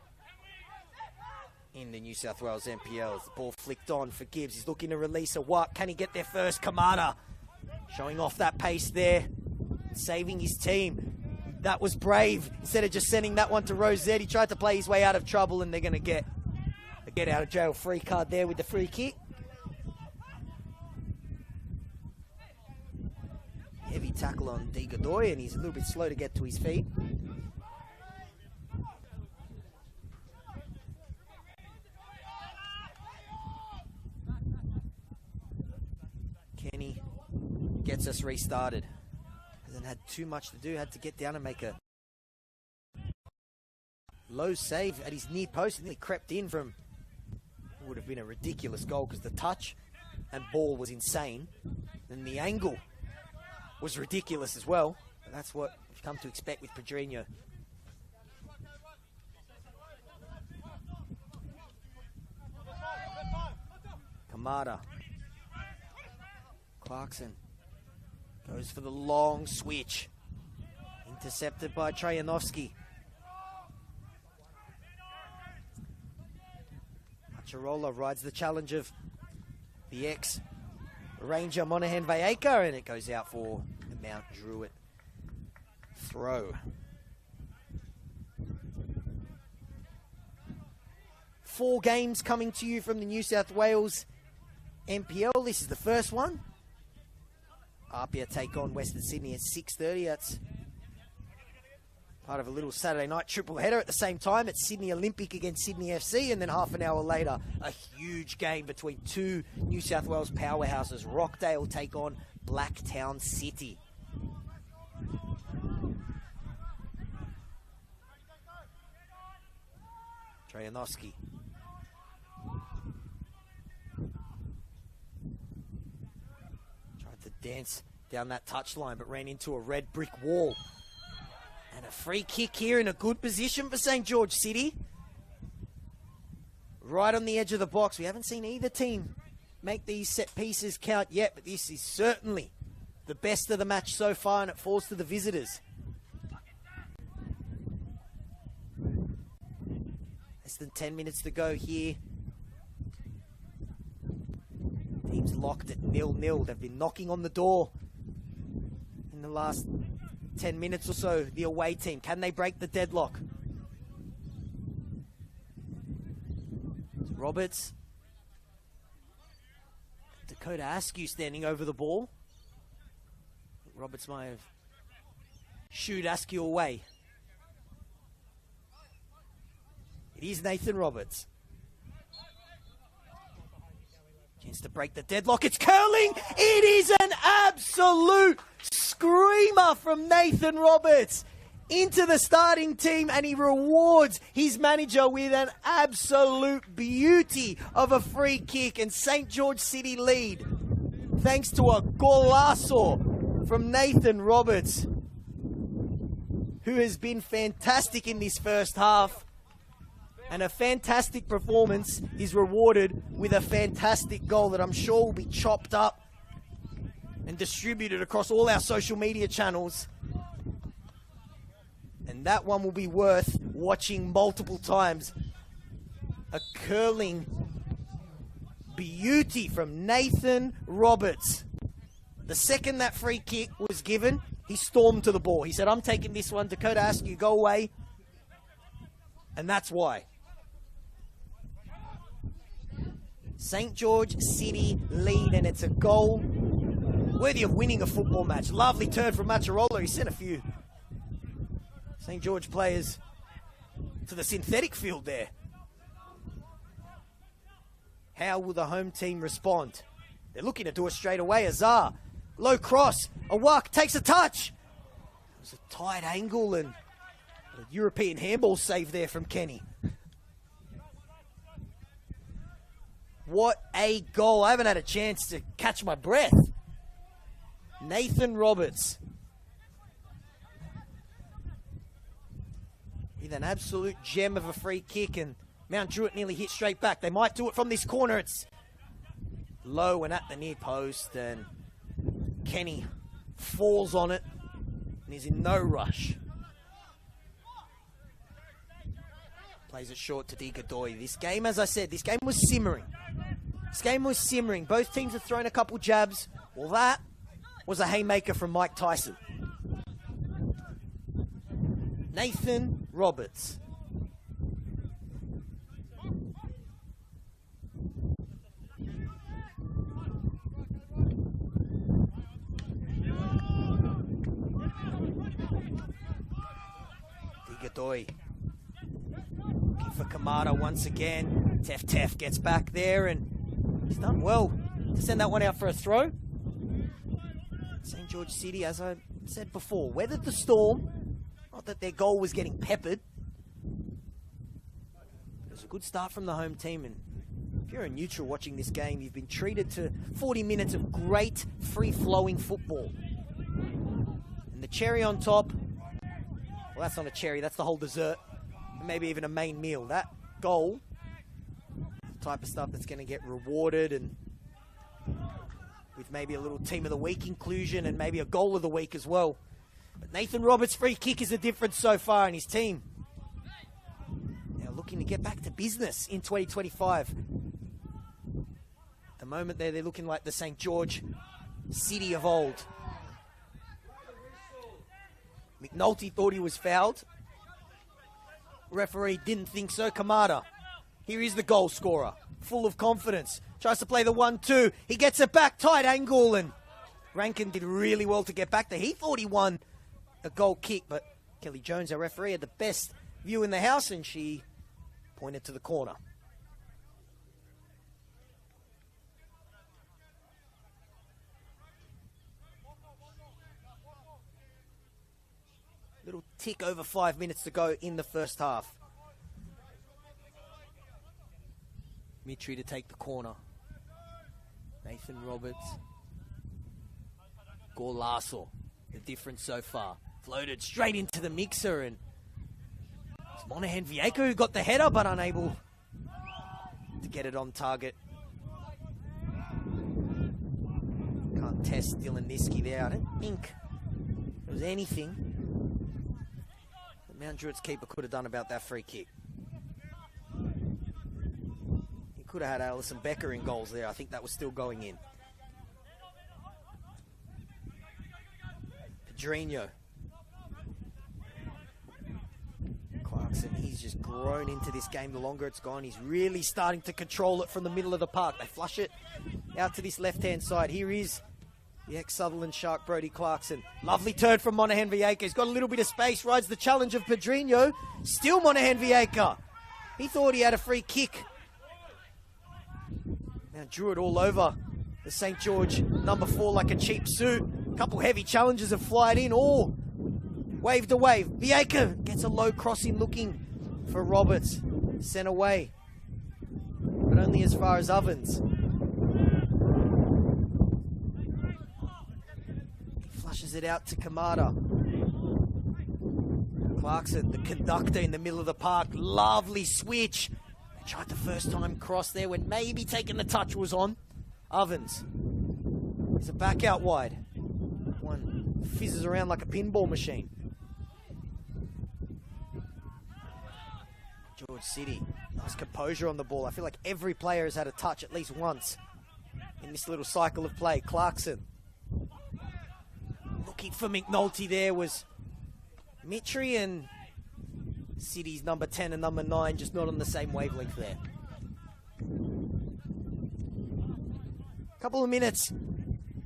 in the New South Wales NPL. The ball flicked on for Gibbs. He's looking to release a what? Can he get there first? Kamada showing off that pace there, saving his team. That was brave. Instead of just sending that one to Rosette, he tried to play his way out of trouble, and they're going to get a get out of jail free card there with the free kick. Heavy tackle on D. Godoy, and he's a little bit slow to get to his feet. Kenny gets us restarted. Hasn't had too much to do. Had to get down and make a low save at his near post, and then he crept in from would have been a ridiculous goal because the touch and ball was insane. And the angle was ridiculous as well. And that's what we've come to expect with Pedrinho. Kamada. Clarkson goes for the long switch. Intercepted by Trajanovski. Chirola rides the challenge of the ex-Ranger Monaghan Valleca, and it goes out for the Mount Druitt throw. 4 games coming to you from the New South Wales NPL. This is the first one. Apia take on Western Sydney at 6:30. That's Part of a little Saturday night triple header at the same time. It's Sydney Olympic against Sydney FC, and then half an hour later, a huge game between two New South Wales powerhouses. Rockdale take on Blacktown City. Trajanowski. Tried to dance down that touchline, but ran into a red brick wall. And a free kick here in a good position for St. George City. Right on the edge of the box. We haven't seen either team make these set pieces count yet, but this is certainly the best of the match so far, and it falls to the visitors. Less than 10 minutes to go here. Team's locked at 0-0. They've been knocking on the door in the last 10 minutes or so, the away team. Can they break the deadlock? Roberts. Dakota Askew standing over the ball. Roberts might have shooed Askew away. It is Nathan Roberts. Chance to break the deadlock. It's curling. It is an absolute screamer from Nathan Roberts into the starting team, and he rewards his manager with an absolute beauty of a free kick, and St. George City lead thanks to a golazo from Nathan Roberts, who has been fantastic in this first half. And a fantastic performance is rewarded with a fantastic goal that I'm sure will be chopped up and distributed across all our social media channels. And that one will be worth watching multiple times. A curling beauty from Nathan Roberts. The second that free kick was given, he stormed to the ball. He said, I'm taking this one. Dakota Askew, go away. And that's why. St. George City lead, and it's a goal worthy of winning a football match. Lovely turn from Macharola. He sent a few St. George players to the synthetic field there. How will the home team respond? They're looking to do it straight away. Azar, low cross. Awak takes a touch. It was a tight angle and a European handball save there from Kenny. What a goal. I haven't had a chance to catch my breath. Nathan Roberts with an absolute gem of a free kick, and Mount Druitt nearly hit straight back. They might do it from this corner. It's low and at the near post, and Kenny falls on it and is in no rush. Plays it short to Digadoy. This game, as I said, this game was simmering. This game was simmering. Both teams have thrown a couple jabs. Well, that was a haymaker from Mike Tyson. Nathan Roberts. Digadoy. Looking for Kamada once again. Tef gets back there, and he's done well to send that one out for a throw. St. George City, as I said before, weathered the storm. Not that their goal was getting peppered. It was a good start from the home team, and if you're a neutral watching this game, you've been treated to 40 minutes of great, free-flowing football. And the cherry on top, well, that's not a cherry, that's the whole dessert. Maybe even a main meal. That goal, the type of stuff that's going to get rewarded, and with maybe a little team of the week inclusion and maybe a goal of the week as well. But Nathan Roberts' free kick is the difference so far in his team. Now looking to get back to business in 2025. At the moment there, they're looking like the St. George City of old. McNulty thought he was fouled. Referee didn't think so. Kamada. Here is the goal scorer. Full of confidence. Tries to play the 1-2. He gets it back. Tight angle. And Rankin did really well to get back there. He thought he won a goal kick, but Kelly Jones, our referee, had the best view in the house, and she pointed to the corner. Little tick over 5 minutes to go in the first half. Mitri to take the corner. Nathan Roberts. Gorlaso, the difference so far. Floated straight into the mixer, and it's Monahan Vieco who got the header but unable to get it on target. Can't test Dylan Niski there. I don't think there was anything that Mount Druitt's keeper could have done about that free kick. He could have had Alison Becker in goals there. I think that was still going in. Pedrinho. Clarkson, he's just grown into this game the longer it's gone. He's really starting to control it from the middle of the park. They flush it out to this left-hand side. Here is the ex-Sutherland Shark, Brodie Clarkson. Lovely turn from Monahan Vieca. He's got a little bit of space, rides the challenge of Pedrinho. Still Monahan Vieca. He thought he had a free kick. Now Druitt all over the St. George number 4 like a cheap suit. A couple heavy challenges have flied in. Oh, waved away. Vieca gets a low crossing looking for Roberts. Sent away, but only as far as Ovens. Flushes it out to Kamada. Clarkson, the conductor in the middle of the park. Lovely switch. They tried the first time cross there when maybe taking the touch was on. Ovens. He's a back out wide. One fizzes around like a pinball machine. George City. Nice composure on the ball. I feel like every player has had a touch at least once in this little cycle of play. Clarkson. Looking for McNulty there was Mitri, and City's number 10 and number 9 just not on the same wavelength there. Couple of minutes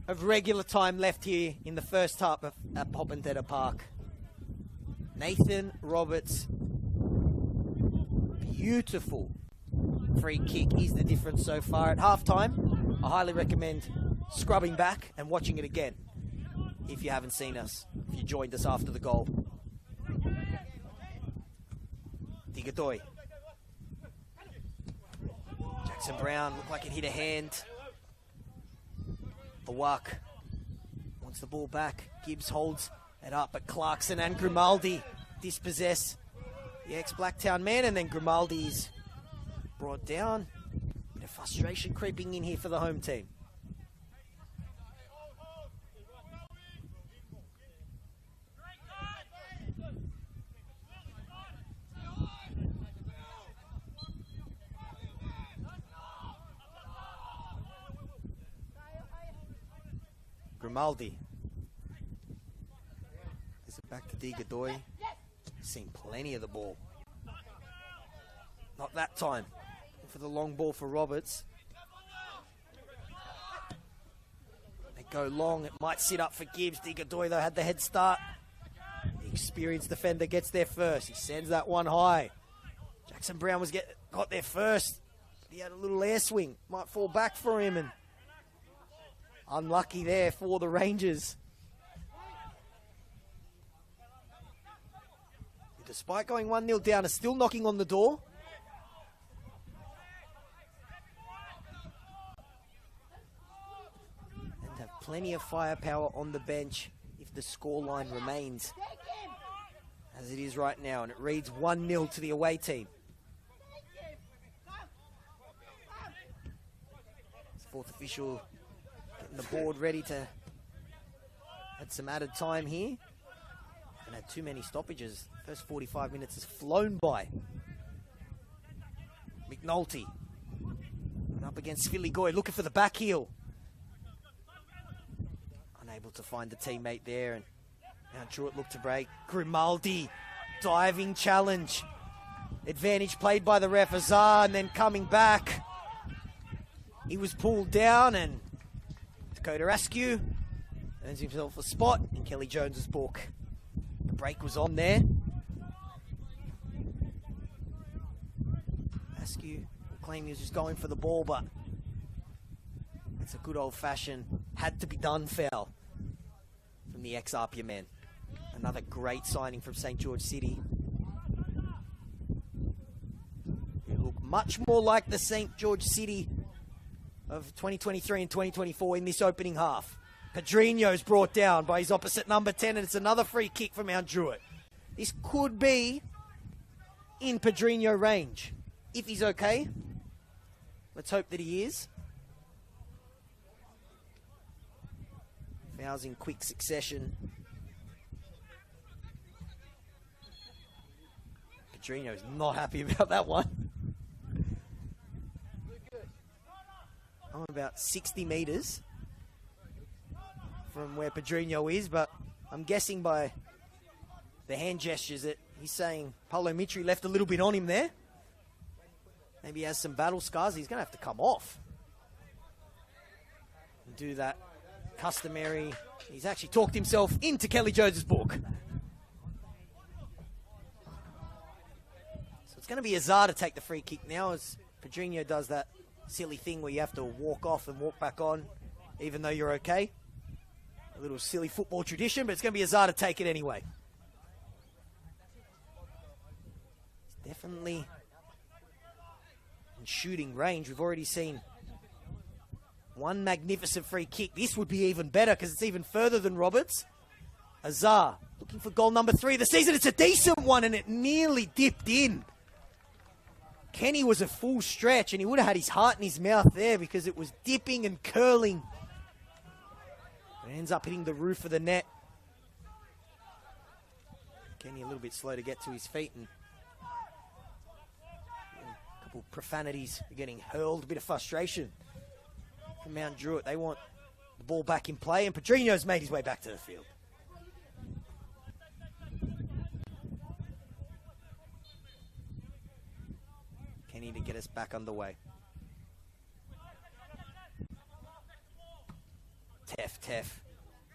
of regular time left here in the first half at Poppentheta Park. Nathan Roberts, beautiful free kick is the difference so far. At halftime, I highly recommend scrubbing back and watching it again if you haven't seen us, if you joined us after the goal. Digadoy. Jackson Brown looked like it hit a hand. The Wak wants the ball back. Gibbs holds it up, but Clarkson and Grimaldi dispossess the ex-Blacktown man, and then Grimaldi's brought down. Bit of frustration creeping in here for the home team. Grimaldi. Is it back to Digadoy? Seen plenty of the ball. Not that time. For the long ball for Roberts. They go long. It might sit up for Gibbs. Digadoy, though, had the head start. The experienced defender gets there first. He sends that one high. Jackson Brown got there first. He had a little air swing. Might fall back for him, and unlucky there for the Rangers. Despite going 1-0 down, is still knocking on the door. And have plenty of firepower on the bench if the scoreline remains as it is right now. And it reads 1-0 to the away team. Fourth official getting the board ready to add some added time here. And had too many stoppages. First 45 minutes has flown by. McNulty. And up against Philly Goy, looking for the back heel. Unable to find a teammate there. And now Druitt look to break. Grimaldi. Diving challenge. Advantage played by the ref. Azar, and then coming back. He was pulled down, and Dakota Askew earns himself a spot in Kelly Jones's book. break was on there. Askew will claim he was just going for the ball, but it's a good old-fashioned, had-to-be-done foul from the ex-Apia man. Another great signing from St. George City. They look much more like the St. George City of 2023 and 2024 in this opening half. Pedrinho's brought down by his opposite number 10, and it's another free kick from Mount Druitt. This could be in Pedrinho range. If he's okay, let's hope that he is. Fouls in quick succession. Pedrinho's not happy about that one. I'm about 60 metres from where Pedrinho is, but I'm guessing by the hand gestures that he's saying Paulo Mitri left a little bit on him there. Maybe he has some battle scars. He's going to have to come off and do that customary. He's actually talked himself into Kelly Jones' book. So it's going to be Azar to take the free kick now, as Pedrinho does that silly thing where you have to walk off and walk back on, even though you're okay. A little silly football tradition, but it's going to be Azar to take it anyway. It's definitely in shooting range. We've already seen one magnificent free kick. This would be even better because it's even further than Roberts. Azar looking for goal number 3 of the season. It's a decent one, and it nearly dipped in. Kenny was a full stretch, and he would have had his heart in his mouth there because it was dipping and curling. It ends up hitting the roof of the net. Kenny a little bit slow to get to his feet, and a couple profanities getting hurled, a bit of frustration from Mount Druitt. They want the ball back in play, and Pedrinho's made his way back to the field. Kenny to get us back underway. Teff.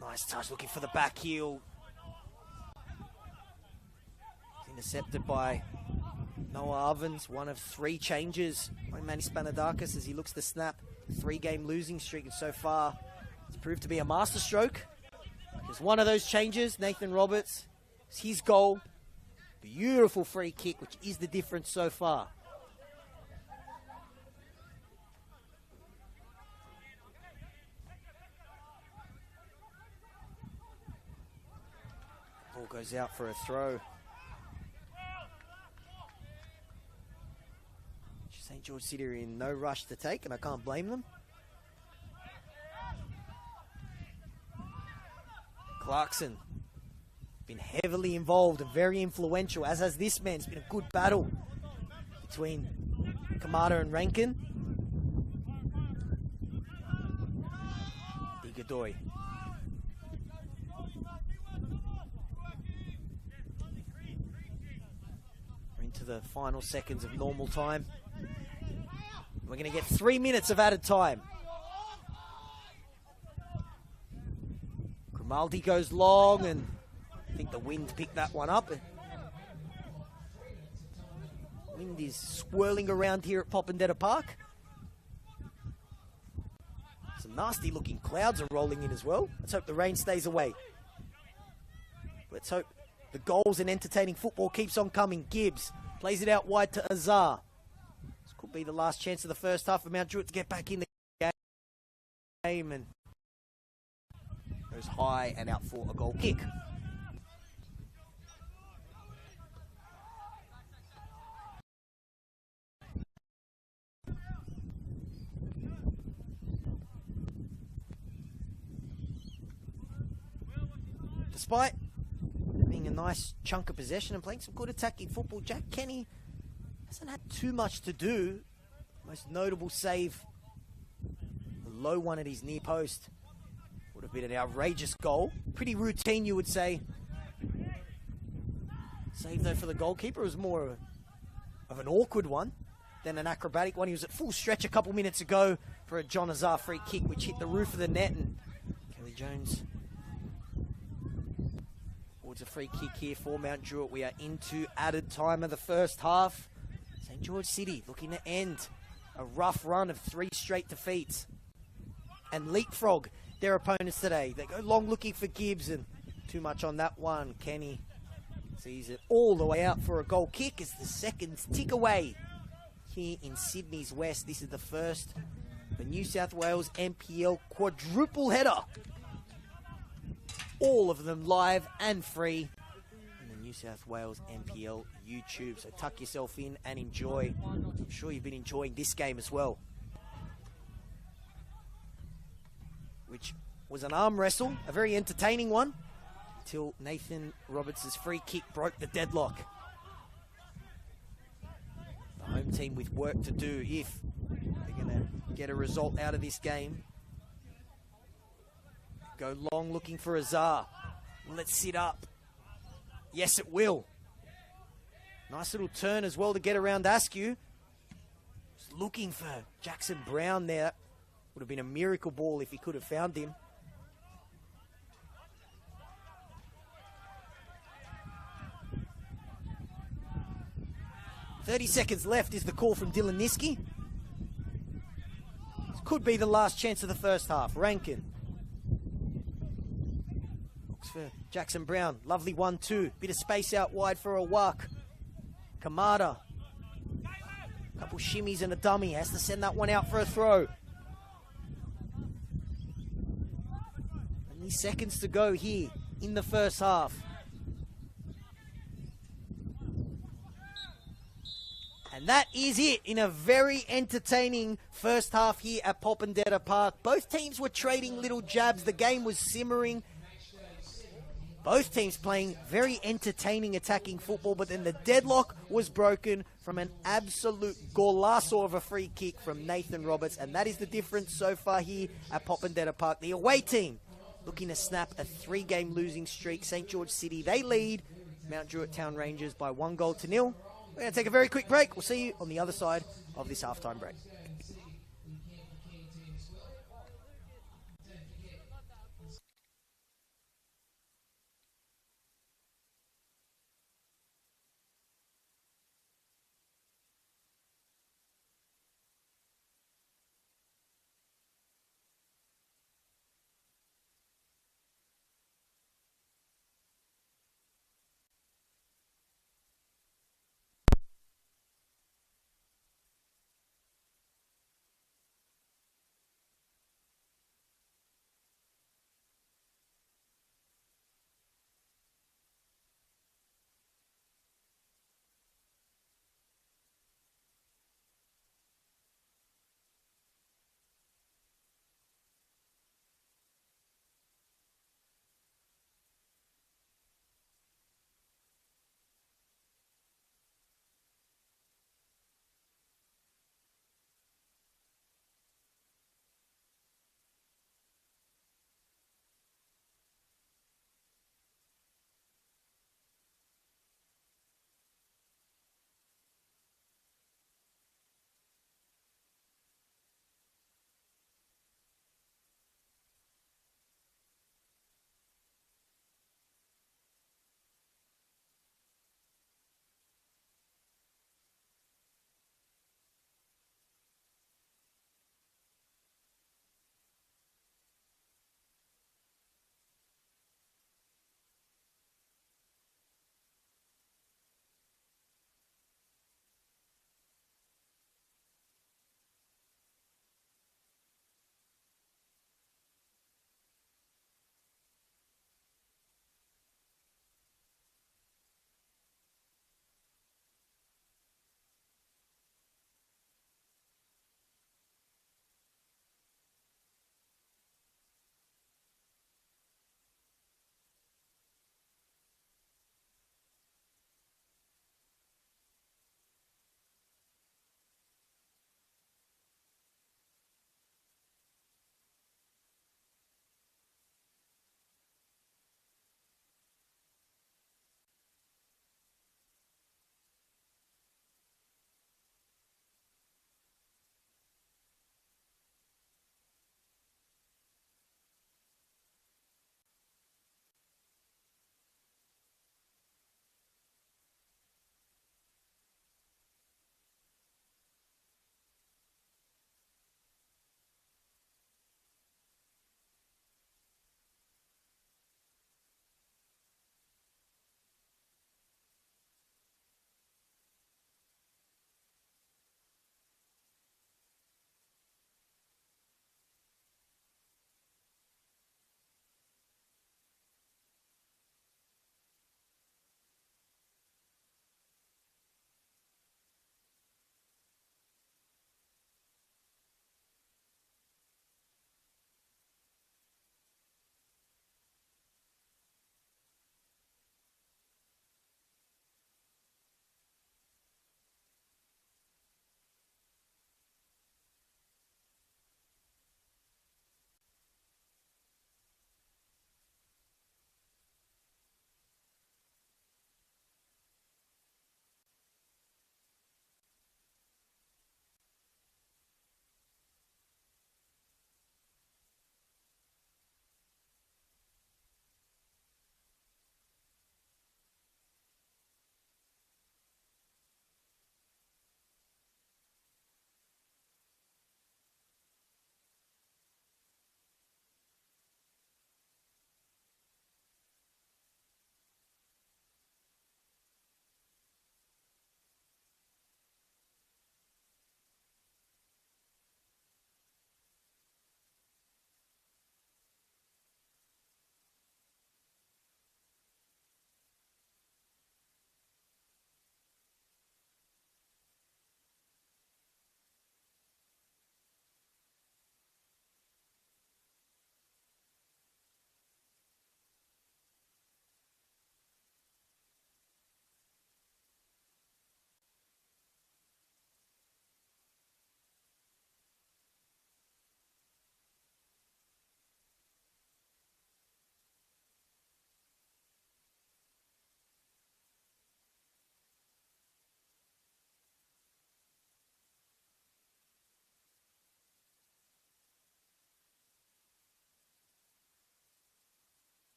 Nice touch, looking for the back heel. Intercepted by Noah Ovens, one of 3 changes by Manny Spanadakis as he looks to snap 3-game losing streak, and so far it's proved to be a masterstroke. Just one of those changes, Nathan Roberts, it's his goal. Beautiful free kick, which is the difference so far. Ball goes out for a throw. St. George City are in no rush to take, and I can't blame them. Clarkson been heavily involved and very influential, as has this man. It's been a good battle between Kamada and Rankin. Igadoy. We're into the final seconds of normal time. We're going to get 3 minutes of added time. Grimaldi goes long, and I think the wind picked that one up. Wind is swirling around here at Popondetta Park. Some nasty looking clouds are rolling in as well. Let's hope the rain stays away. Let's hope the goals and entertaining football keeps on coming. Gibbs plays it out wide to Azar. This could be the last chance of the first half for Mount Druitt to get back in the game, and goes high and out for a goal kick. Despite being a nice chunk of possession and playing some good attacking football, Jack Kenny hasn't had too much to do. Most notable save, a low one at his near post. Would have been an outrageous goal. Pretty routine, you would say. Save, though, for the goalkeeper was more of an awkward one than an acrobatic one. He was at full stretch a couple minutes ago for a John Azar free kick, which hit the roof of the net, and Kelly Jones towards a free kick here for Mount Druitt. We are into added time of the first half. St. George City looking to end a rough run of 3 straight defeats and leapfrog their opponents today. They go long looking for Gibbs, and too much on that one. Kenny sees it all the way out for a goal kick as the seconds tick away here in Sydney's West. This is the first the New South Wales NPL quadruple header. All of them live and free on the New South Wales NPL YouTube. So tuck yourself in and enjoy. I'm sure you've been enjoying this game as well, which was an arm wrestle, a very entertaining one, until Nathan Roberts' free kick broke the deadlock. The home team with work to do if they're going to get a result out of this game. Go long looking for Azar. Let's sit up. Yes, it will. Nice little turn as well to get around Askew. Just looking for Jackson Brown there. Would have been a miracle ball if he could have found him. "30 seconds left" is the call from Dylan Niski. This could be the last chance of the first half. Rankin looks for Jackson Brown. Lovely 1-2. Bit of space out wide for a walk. Kamada. Couple shimmies and a dummy. Has to send that one out for a throw. Only seconds to go here in the first half. And that is it in a very entertaining first half here at Popondetta Park. Both teams were trading little jabs. The game was simmering. Both teams playing very entertaining attacking football, but then the deadlock was broken from an absolute golazo of a free kick from Nathan Roberts. And that is the difference so far here at Popondetta Park. The away team looking to snap a 3-game losing streak. St. George City, they lead Mount Druitt Town Rangers by 1-0. We're going to take a very quick break. We'll see you on the other side of this halftime break.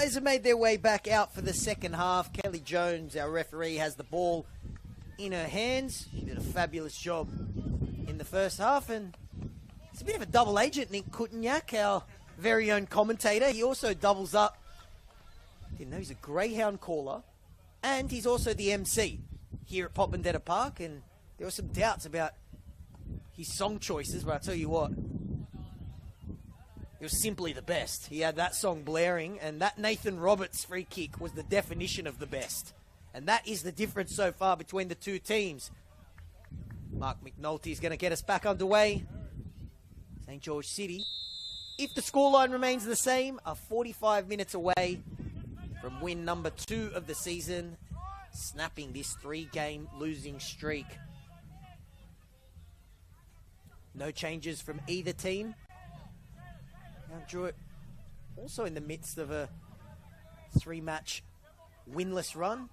Players have made their way back out for the second half. Kelly Jones, our referee, has the ball in her hands. She did a fabulous job in the first half, and it's a bit of a double agent, Nick Kutinyak, our very own commentator. He also doubles up. Didn't know he's a greyhound caller, and he's also the MC here at Popondetta Park, and there were some doubts about his song choices, but I'll tell you what, it was simply the best. He had that song blaring, and that Nathan Roberts free kick was the definition of the best. And that is the difference so far between the two teams. Mark McNulty is going to get us back underway. St. George City, if the scoreline remains the same, are 45 minutes away from win number 2 of the season, snapping this 3-game losing streak. No changes from either team. Now Druitt also in the midst of a 3-match winless run.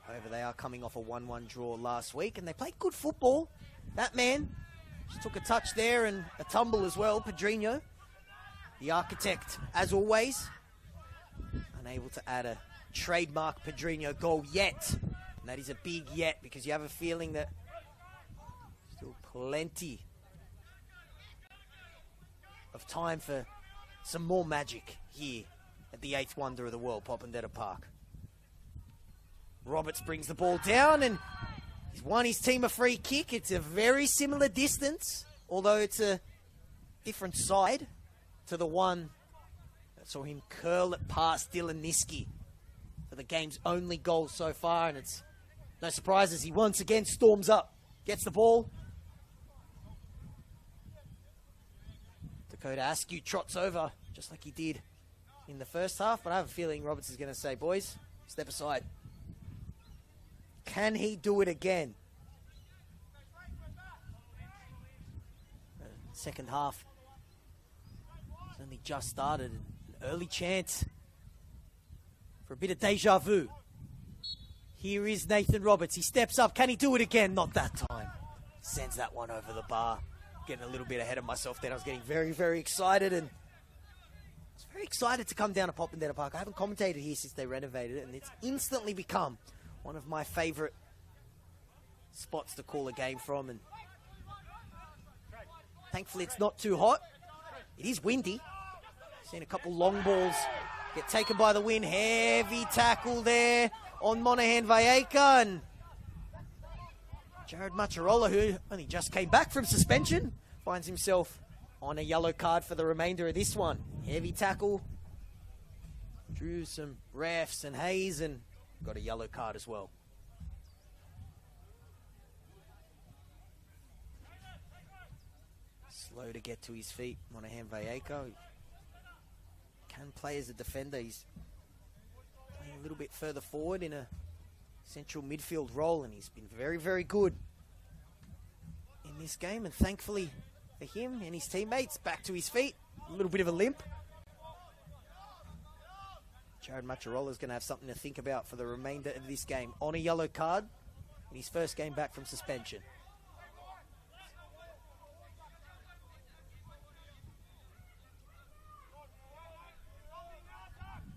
However, they are coming off a 1-1 draw last week, and they played good football. That man just took a touch there and a tumble as well, Pedrinho. The architect, as always, unable to add a trademark Pedrinho goal yet. And that is a big yet, because you have a feeling that still plenty of time for some more magic here at the 8th wonder of the world, Popondetta Park. Roberts brings the ball down, and he's won his team a free kick. It's a very similar distance, although it's a different side to the one that saw him curl it past Dylan Niski for the game's only goal so far, and it's no surprise as he once again storms up, gets the ball. Dakota Askew trots over, just like he did in the first half, but I have a feeling Roberts is going to say, boys, step aside. Can he do it again? Second half has only just started. An early chance for a bit of deja vu. Here is Nathan Roberts. He steps up. Can he do it again? Not that time. Sends that one over the bar. Getting a little bit ahead of myself then. I was getting very, very excited, and I was very excited to come down to Popondetta Park. I haven't commentated here since they renovated it, and it's instantly become one of my favourite spots to call a game from, and thankfully it's not too hot. It is windy. Seen a couple long balls get taken by the wind. Heavy tackle there on Monahan Valleca, and Jared Macharola, who only just came back from suspension, finds himself on a yellow card for the remainder of this one. Heavy tackle. Drew some refs and Hayes, and got a yellow card as well. Slow to get to his feet, Monahan Valleca. Can play as a defender. He's playing a little bit further forward in a central midfield role, and he's been very, very good in this game. And thankfully for him and his teammates, back to his feet. A little bit of a limp. Jared Macharola is going to have something to think about for the remainder of this game. On a yellow card in his first game back from suspension.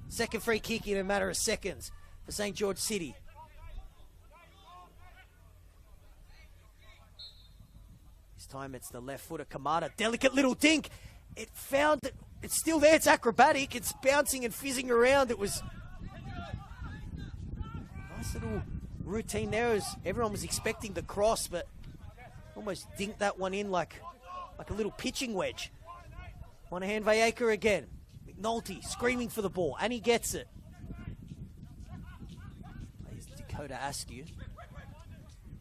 Second free kick in a matter of seconds for St. George City. This time it's the left footer, Kamada. Delicate little dink. It found that it's still there. It's acrobatic. It's bouncing and fizzing around. It was nice little routine there as everyone was expecting the cross, but almost dinked that one in like a little pitching wedge. Monahan Valleca again. McNulty screaming for the ball, and he gets it. Plays Dakota Askew.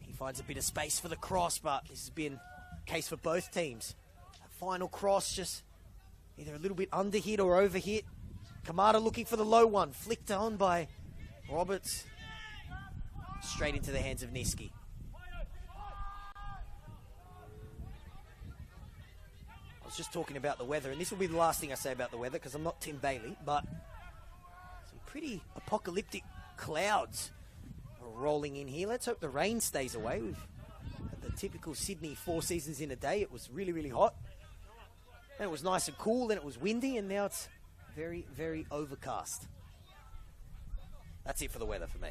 He finds a bit of space for the cross, but this has been the case for both teams. That final cross just either a little bit under hit or over hit. Kamada looking for the low one, flicked on by Roberts. Straight into the hands of Niski. I was just talking about the weather, and this will be the last thing I say about the weather because I'm not Tim Bailey, but some pretty apocalyptic clouds are rolling in here. Let's hope the rain stays away. We've had the typical Sydney 4 seasons in a day. It was really, really hot. And it was nice and cool, then it was windy, and now it's very, very overcast. That's it for the weather for me.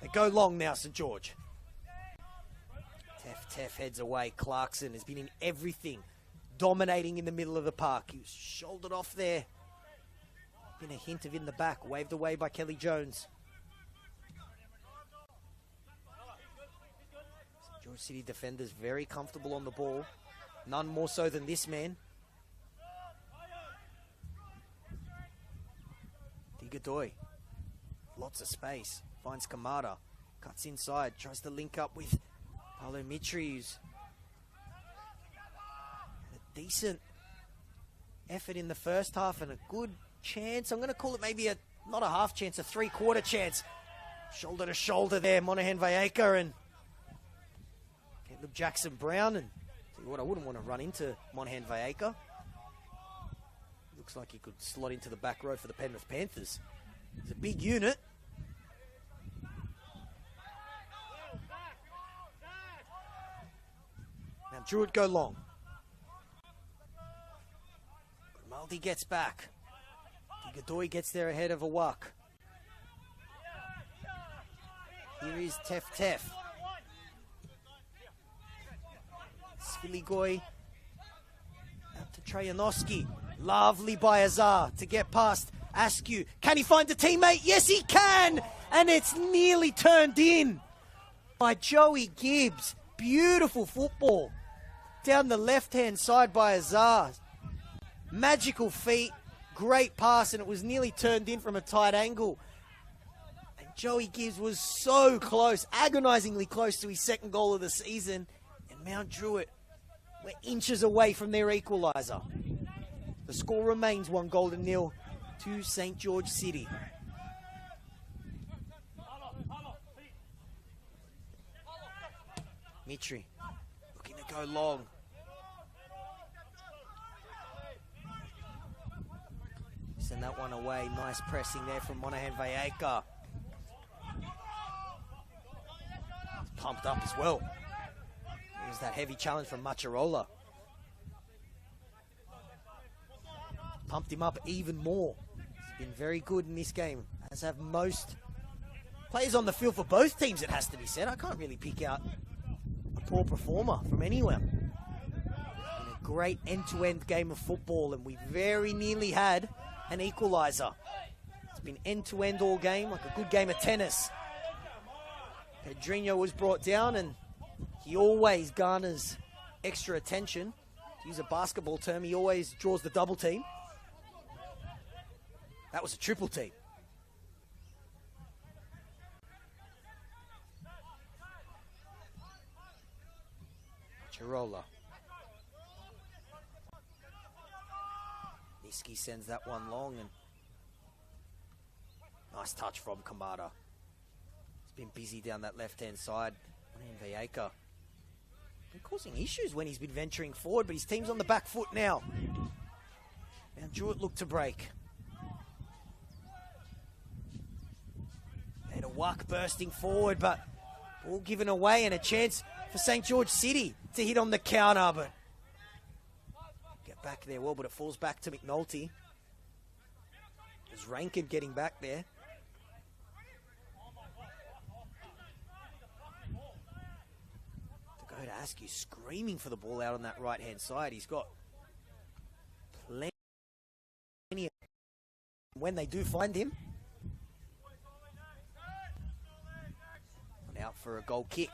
They go long now, St. George. Teff heads away. Clarkson has been in everything, dominating in the middle of the park. He was shouldered off there. Been a hint of in the back, waved away by Kelly Jones. St. George City defenders very comfortable on the ball. None more so than this man. Digadoy. Lots of space. Finds Kamada. Cuts inside. Tries to link up with Paulo Mitri, who's a decent effort in the first half and a good chance. I'm going to call it maybe not a half chance, a three-quarter chance. Shoulder to shoulder there, Monaghan Valleca and Caleb Jackson Brown. And tell you what, I wouldn't want to run into Monaghan Valleca. Looks like he could slot into the back row for the Penrith Panthers. He's a big unit. Now Druitt go long. Grimaldi gets back. Digadoy gets there ahead of Awak. Here is Teff. Sviligoy out to Trajanowski. Lovely by Azar to get past Askew. Can he find a teammate? Yes, he can! And it's nearly turned in by Joey Gibbs. Beautiful football. Down the left-hand side by Azar. Magical feet. Great pass, and it was nearly turned in from a tight angle. And Joey Gibbs was so close, agonisingly close to his second goal of the season. And Mount Druitt were inches away from their equaliser. The score remains 1-0 to St. George City. Mitri looking to go long. Send that one away. Nice pressing there from Monaghan Valleca. Pumped up as well. There's that heavy challenge from Macharola. Pumped him up even more. He's been very good in this game, as have most players on the field for both teams, it has to be said. I can't really pick out a poor performer from anyone. It's been a great end-to-end game of football, and we very nearly had an equaliser. It's been end-to-end all game, like a good game of tennis. Pedrinho was brought down, and he always garners extra attention. To use a basketball term, he always draws the double team. That was a triple team. Chirola. Niski sends that one long, and nice touch from Kamada. He's been busy down that left-hand side. And Valleca been causing issues when he's been venturing forward, but his team's on the back foot now. Now Druitt look to break. And a Wuck bursting forward, but ball given away and a chance for St. George City to hit on the counter, but get back there well, but it falls back to McNulty. There's Rankin getting back there. To go to Askew, screaming for the ball out on that right-hand side. He's got plenty of... When they do find him, out for a goal kick.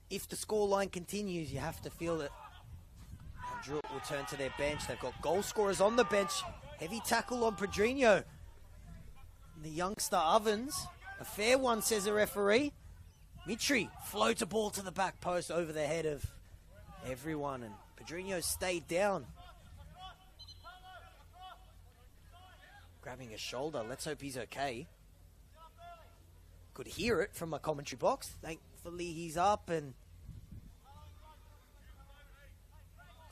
If the scoreline continues, you have to feel that Druitt will turn to their bench. They've got goal scorers on the bench. Heavy tackle on Pedrinho. The youngster Ovens, a fair one, says a referee. Mitri floats a ball to the back post over the head of everyone, and Pedrinho stayed down. Grabbing a shoulder, let's hope he's okay. Could hear it from my commentary box. Thankfully he's up, and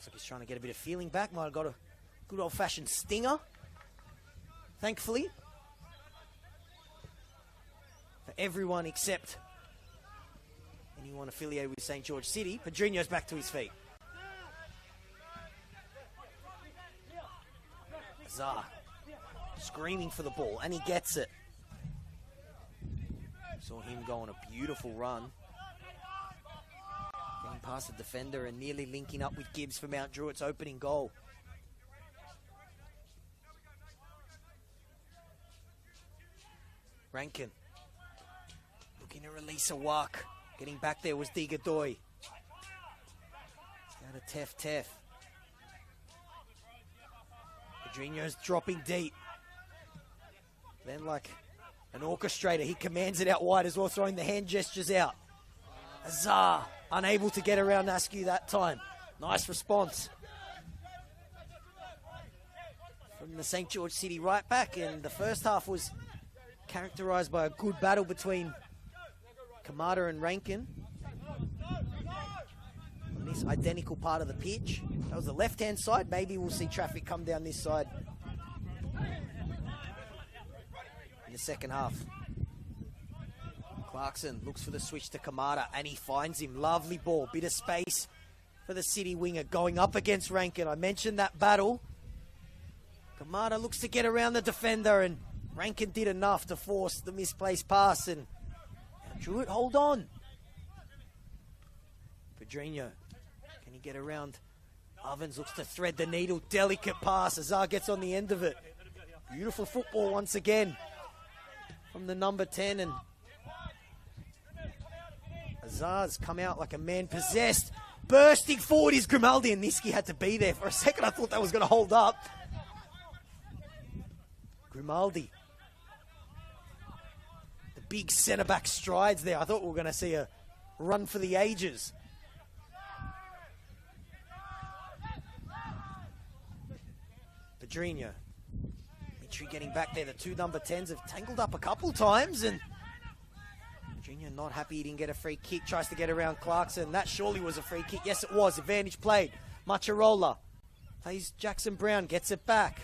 Looks like he's trying to get a bit of feeling back. Might have got a good old-fashioned stinger, thankfully. For everyone except anyone affiliated with St. George City. Pedrinho's back to his feet. Azar screaming for the ball, and he gets it. Saw him go on a beautiful run. Getting past the defender and nearly linking up with Gibbs for Mount Druitt's opening goal. Rankin looking to release a walk. Getting back there was Digadoy. Out of Tef. Pedrinho's dropping deep. Then, like an orchestrator, he commands it out wide as well, throwing the hand gestures out. Azar unable to get around Askew that time. Nice response from the St. George City right back, and the first half was characterised by a good battle between Kamada and Rankin on this identical part of the pitch. That was the left-hand side. Maybe we'll see traffic come down this side in the second half. Clarkson looks for the switch to Kamada, and he finds him. Lovely ball. Bit of space for the City winger going up against Rankin. I mentioned that battle. Kamada looks to get around the defender, and Rankin did enough to force the misplaced pass, and Druitt hold on. Pedrinho, can he get around? Ovens looks to thread the needle. Delicate pass. Azar gets on the end of it. Beautiful football once again from the number 10, and Azar's come out like a man possessed. Bursting forward is Grimaldi, and Niski had to be there. For a second I thought that was going to hold up. Grimaldi. The big centre-back strides there. I thought we were going to see a run for the ages. Pedrinho. Mitri getting back there. The two number 10s have tangled up a couple times, and Pedrinho not happy he didn't get a free kick. Tries to get around Clarkson. That surely was a free kick. Yes, it was. Advantage played. Macharola plays Jackson Brown. Gets it back.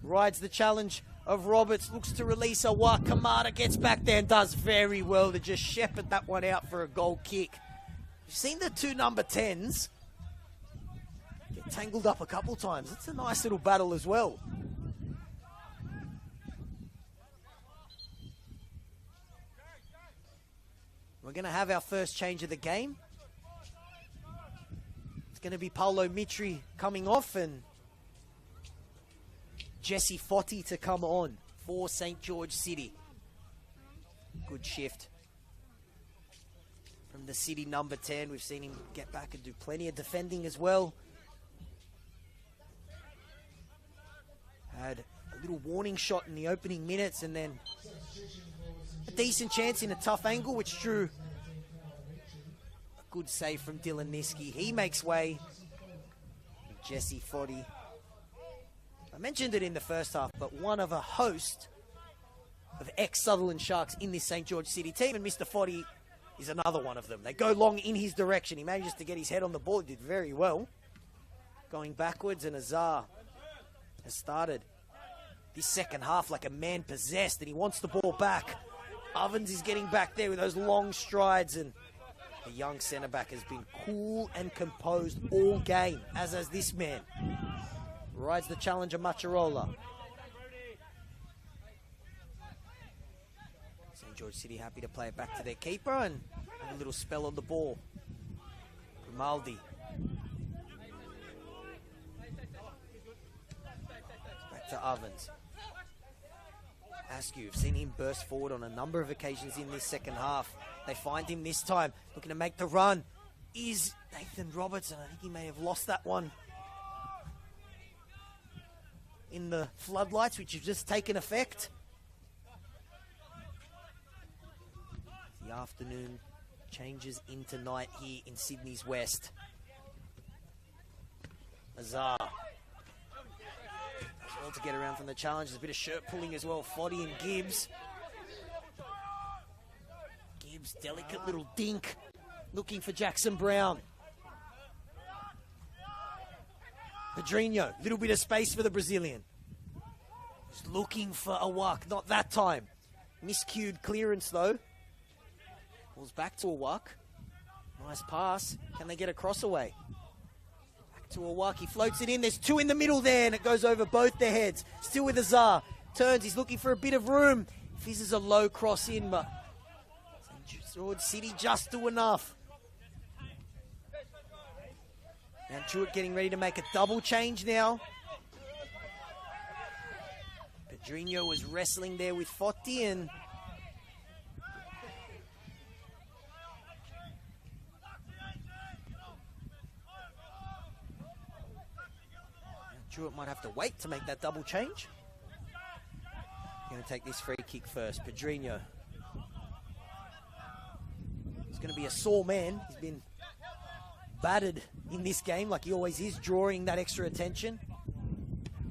Rides the challenge of Roberts. Looks to release a walk. Kamada gets back there and does very well to just shepherd that one out for a goal kick. You've seen the two number 10s get tangled up a couple times. It's a nice little battle as well. We're going to have our first change of the game. It's going to be Paolo Mitri coming off and Jesse Foti to come on for St. George City. Good shift from the City number 10. We've seen him get back and do plenty of defending as well. Had a little warning shot in the opening minutes, and then a decent chance in a tough angle, which drew a good save from Dylan Niski. He makes way. Jesse Foti, I mentioned it in the first half, but one of a host of ex-Sutherland Sharks in this St. George City team, and Mr. Foti is another one of them. They go long in his direction. He manages to get his head on the ball. He did very well. Going backwards, and Azar has started this second half like a man possessed, and he wants the ball back. Ovens is getting back there with those long strides, and the young centre-back has been cool and composed all game, as has this man. Rides the challenger, Macharola. St. George City happy to play it back to their keeper, and have a little spell on the ball. Grimaldi. Back to Ovens. Askew, you've seen him burst forward on a number of occasions in this second half. They find him this time, looking to make the run. Is Nathan Robertson. I think he may have lost that one in the floodlights, which have just taken effect. The afternoon changes into night here in Sydney's West. Azar. As well to get around from the challenge. There's a bit of shirt pulling as well. Foti and Gibbs. Gibbs, delicate little dink. Looking for Jackson Brown. Pedrinho, little bit of space for the Brazilian. He's looking for a walk, not that time. Miscued clearance though. Ball's back to a walk. Nice pass. Can they get a cross away? Back to a walk. He floats it in. There's two in the middle there, and it goes over both their heads. Still with Azar. Turns. He's looking for a bit of room. Fizzes a low cross in, but Druitt City just do enough. Now Druitt getting ready to make a double change now. Pedrinho was wrestling there with Fotti, and Druitt might have to wait to make that double change. Going to take this free kick first. Pedrinho. He's going to be a sore man. He's been battered in this game like he always is, drawing that extra attention.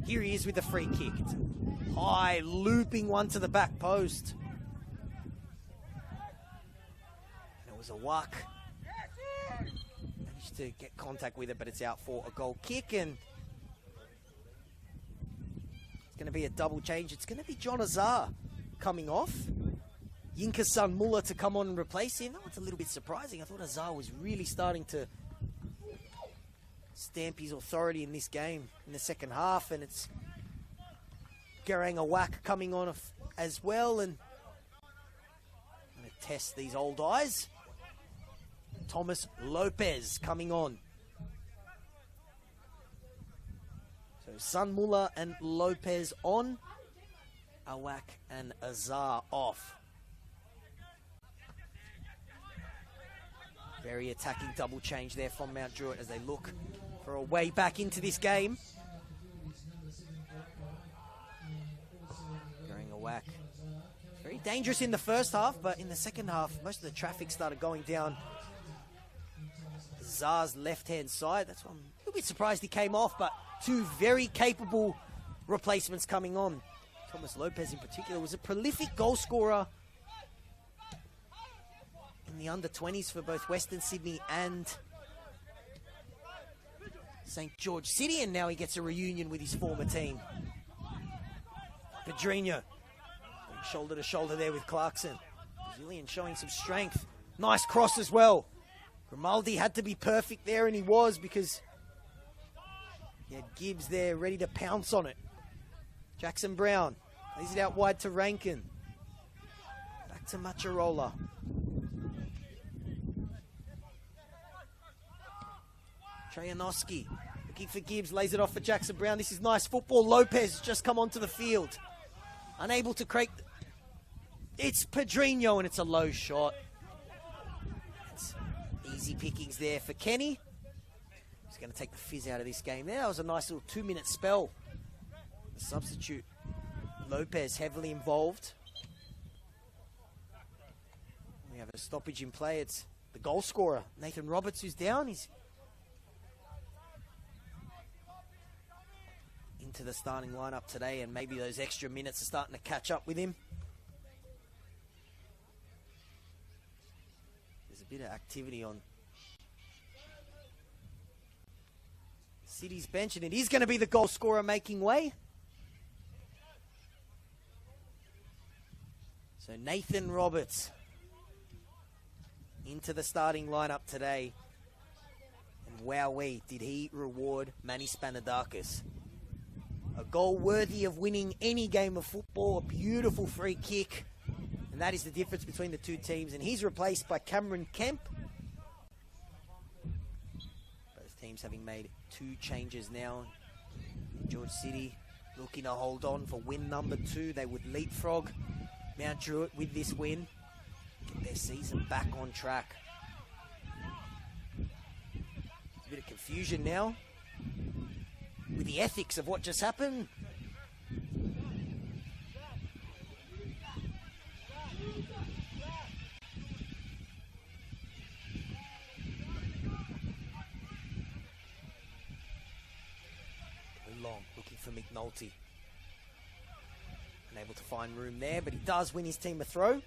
Here he is with the free kick. It's a high, looping one to the back post. And it was a whack. Managed to get contact with it, but it's out for a goal kick, and it's going to be a double change. It's going to be John Azar coming off. Yinka's son Muller to come on and replace him. That was a little bit surprising. I thought Azar was really starting to stamp his authority in this game in the second half, and it's Garang Awak coming on as well, and I'm going to test these old eyes. Thomas Lopez coming on. So Sun Muller and Lopez on. Awak and Azar off. Very attacking double change there from Mount Druitt as they look for a way back into this game. Going a whack. Very dangerous in the first half, but in the second half, most of the traffic started going down Zar's left-hand side. That's why I'm a little bit surprised he came off, but two very capable replacements coming on. Thomas Lopez in particular was a prolific goal scorer in the under-20s for both Western Sydney and St. George City, and now he gets a reunion with his former team. Pedrinho, shoulder to shoulder there with Clarkson. Brazilian showing some strength. Nice cross as well. Grimaldi had to be perfect there, and he was, because he had Gibbs there ready to pounce on it. Jackson Brown plays it out wide to Rankin. Back to Macharola. Trajanowski looking for Gibbs, lays it off for Jackson Brown. This is nice football. Lopez has just come onto the field. Unable to create. It's Pedrinho, and it's a low shot. It's easy pickings there for Kenny. He's going to take the fizz out of this game. That was a nice little 2-minute spell. The substitute, Lopez, heavily involved. We have a stoppage in play. It's the goal scorer, Nathan Roberts, who's down. He's into the starting lineup today, and maybe those extra minutes are starting to catch up with him. There's a bit of activity on City's bench, and it is going to be the goal scorer making way. So Nathan Roberts into the starting lineup today. And wowee, did he reward Manny Spanadakis. A goal worthy of winning any game of football. A beautiful free kick. And that is the difference between the two teams. And he's replaced by Cameron Kemp. Both teams having made 2 changes now. George City looking to hold on for win number 2. They would leapfrog Mount Druitt with this win. Get their season back on track. A bit of confusion now with the ethics of what just happened. Long, looking for McNulty. Unable to find room there, but he does win his team a throw.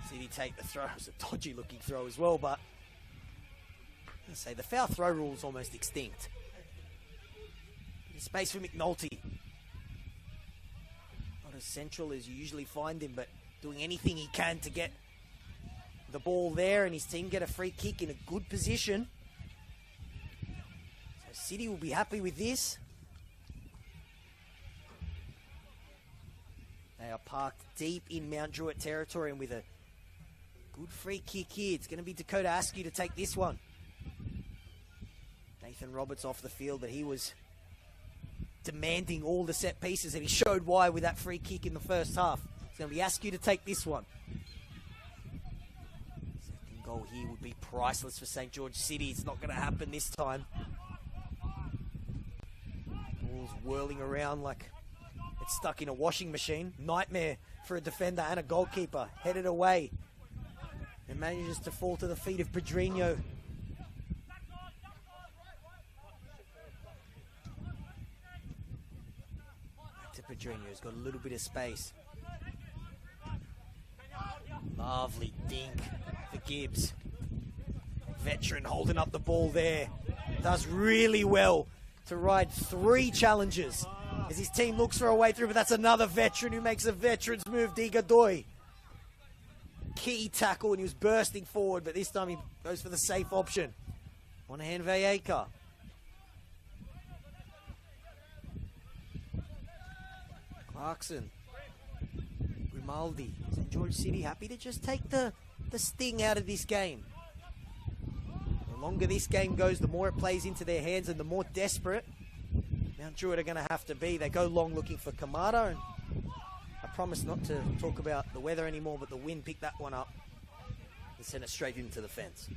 City take the throw. It was a dodgy looking throw as well, but I say the foul throw rule is almost extinct. Space for McNulty. Not as central as you usually find him, but doing anything he can to get the ball there and his team get a free kick in a good position. So City will be happy with this. They are parked deep in Mount Druitt territory, and with a good free kick here, it's going to be Dakota Askew to take this one. Nathan Roberts off the field, but he was demanding all the set pieces, and he showed why with that free kick in the first half. It's going to be Askew to take this one. Second goal here would be priceless for St. George City. It's not going to happen this time. Ball's whirling around like it's stuck in a washing machine. Nightmare for a defender and a goalkeeper. Headed away. And manages to fall to the feet of Pedrinho. Back to Pedrinho's got a little bit of space. Lovely dink for Gibbs. Veteran holding up the ball there. Does really well to ride 3 challenges as his team looks for a way through, but that's another veteran who makes a veteran's move, Digadoy. Key tackle, and he was bursting forward, but this time he goes for the safe option. Monahan Vallejca. Clarkson. Grimaldi. St. George City happy to just take the sting out of this game. The longer this game goes, the more it plays into their hands and the more desperate Mount Druitt are going to have to be. They go long looking for Kamada, and I promise not to talk about the weather anymore, but the wind picked that one up and sent it straight into the fence.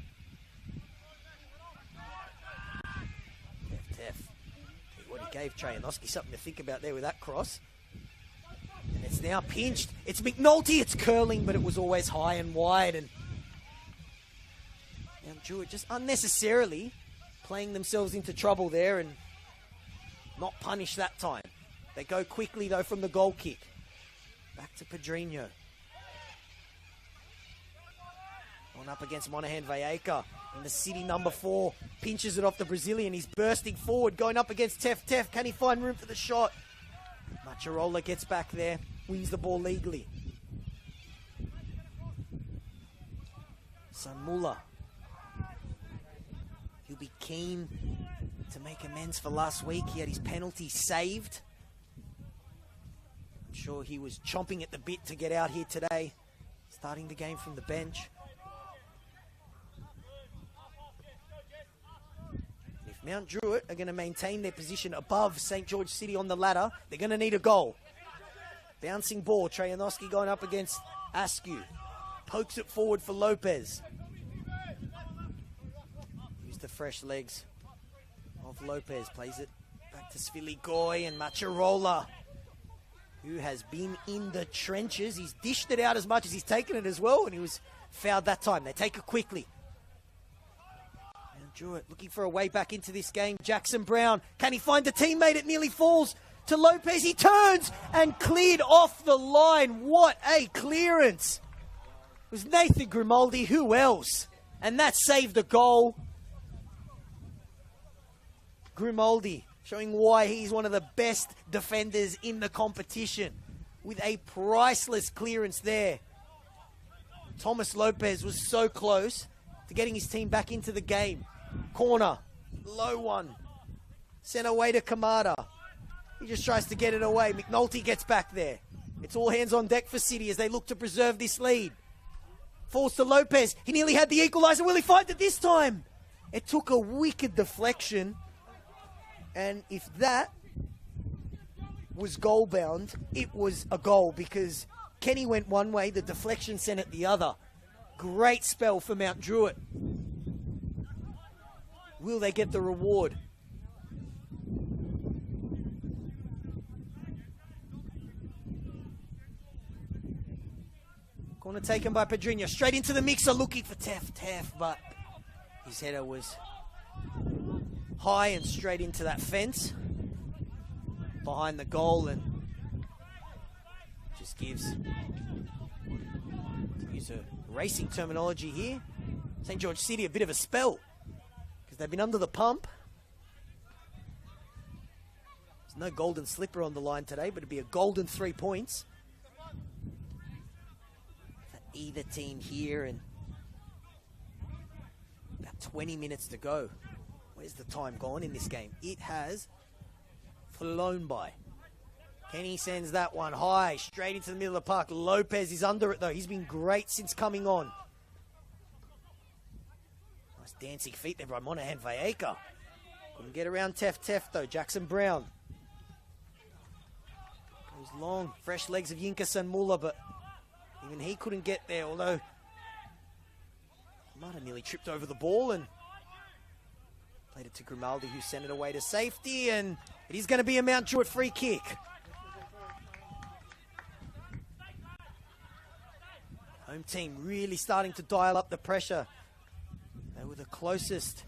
Teff. What he gave Trajanowski something to think about there with that cross. And it's now pinched. It's McNulty. It's curling, but it was always high and wide. And Mount Druitt just unnecessarily playing themselves into trouble there and not punished that time. They go quickly, though, from the goal kick. Back to Pedrinho. On up against Monahan Vallejca. And the City number 4 pinches it off the Brazilian. He's bursting forward, going up against Teff. Can he find room for the shot? Macharola gets back there, wins the ball legally. Sanmula. He'll be keen to make amends for last week. He had his penalty saved. I'm sure he was chomping at the bit to get out here today, starting the game from the bench. If Mount Druitt are going to maintain their position above St. George City on the ladder, they're going to need a goal. Bouncing ball, Trajanowski going up against Askew. Pokes it forward for Lopez. Use the fresh legs of Lopez. Plays it back to Sviligoy and Macharola, who has been in the trenches. He's dished it out as much as he's taken it as well, and he was fouled that time. They take it quickly. And Druitt looking for a way back into this game. Jackson Brown, can he find a teammate? It nearly falls to Lopez. He turns and cleared off the line. What a clearance. It was Nathan Grimaldi. Who else? And that saved the goal. Grimaldi showing why he's one of the best defenders in the competition with a priceless clearance there. Thomas Lopez was so close to getting his team back into the game. Corner, low one, sent away to Kamada. He just tries to get it away. McNulty gets back there. It's all hands on deck for City as they look to preserve this lead. Falls to Lopez. He nearly had the equaliser. Will he find it this time? It took a wicked deflection. And if that was goal bound, it was a goal because Kenny went one way, the deflection sent it the other. Great spell for Mount Druitt. Will they get the reward? Corner taken by Pedrinho. Straight into the mixer looking for Teff, but his header was high and straight into that fence behind the goal, and just This gives, to use a racing terminology here, St. George City a bit of a spell because they've been under the pump. There's no golden slipper on the line today, but it'd be a golden 3 points for either team here, and about 20 minutes to go. Where's the time gone in this game? It has flown by. Kenny sends that one high, straight into the middle of the park. Lopez is under it, though. He's been great since coming on. Nice dancing feet there by Monahan Valleca. Couldn't get around Tef, though. Jackson Brown. Goes long. Fresh legs of Yinkason Muller, but even he couldn't get there, although he might have nearly tripped over the ball and played it to Grimaldi, who sent it away to safety, and it is going to be a Mount Druitt free kick. Home team really starting to dial up the pressure. They were the closest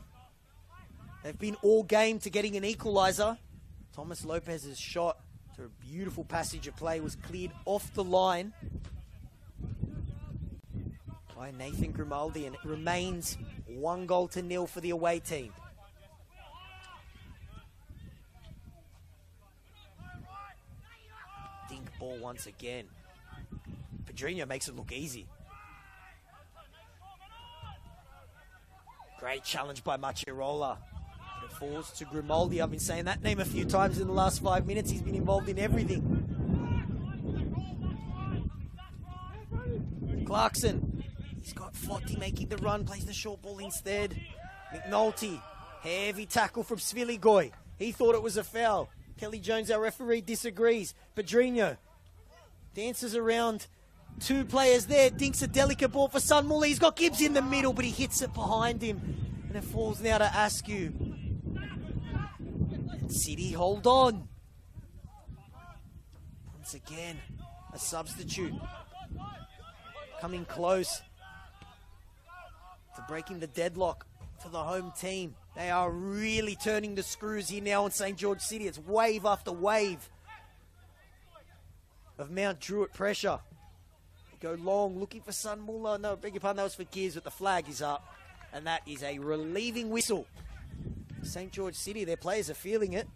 they've been all game to getting an equaliser. Thomas Lopez's shot to a beautiful passage of play was cleared off the line by Nathan Grimaldi, and it remains 1-0 for the away team. Dink ball once again. Pedrinho makes it look easy. Great challenge by Maciarola. It falls to Grimaldi. I've been saying that name a few times in the last 5 minutes. He's been involved in everything. Clarkson. He's got Flotti making the run. Plays the short ball instead. McNulty. Heavy tackle from Sviligoy. He thought it was a foul. Kelly Jones, our referee, disagrees. Pedrinho dances around. 2 players there. Dinks a delicate ball for Sun Muller. He's got Gibbs in the middle, but he hits it behind him. And it falls now to Askew. And City hold on. Once again, a substitute. Coming close to breaking the deadlock for the home team. They are really turning the screws here now in St. George City. It's wave after wave of Mount Druitt pressure. Go long, looking for Sun Muller. No, beg your pardon, that was for Gibbs, but the flag is up. And that is a relieving whistle. St. George City, their players are feeling it.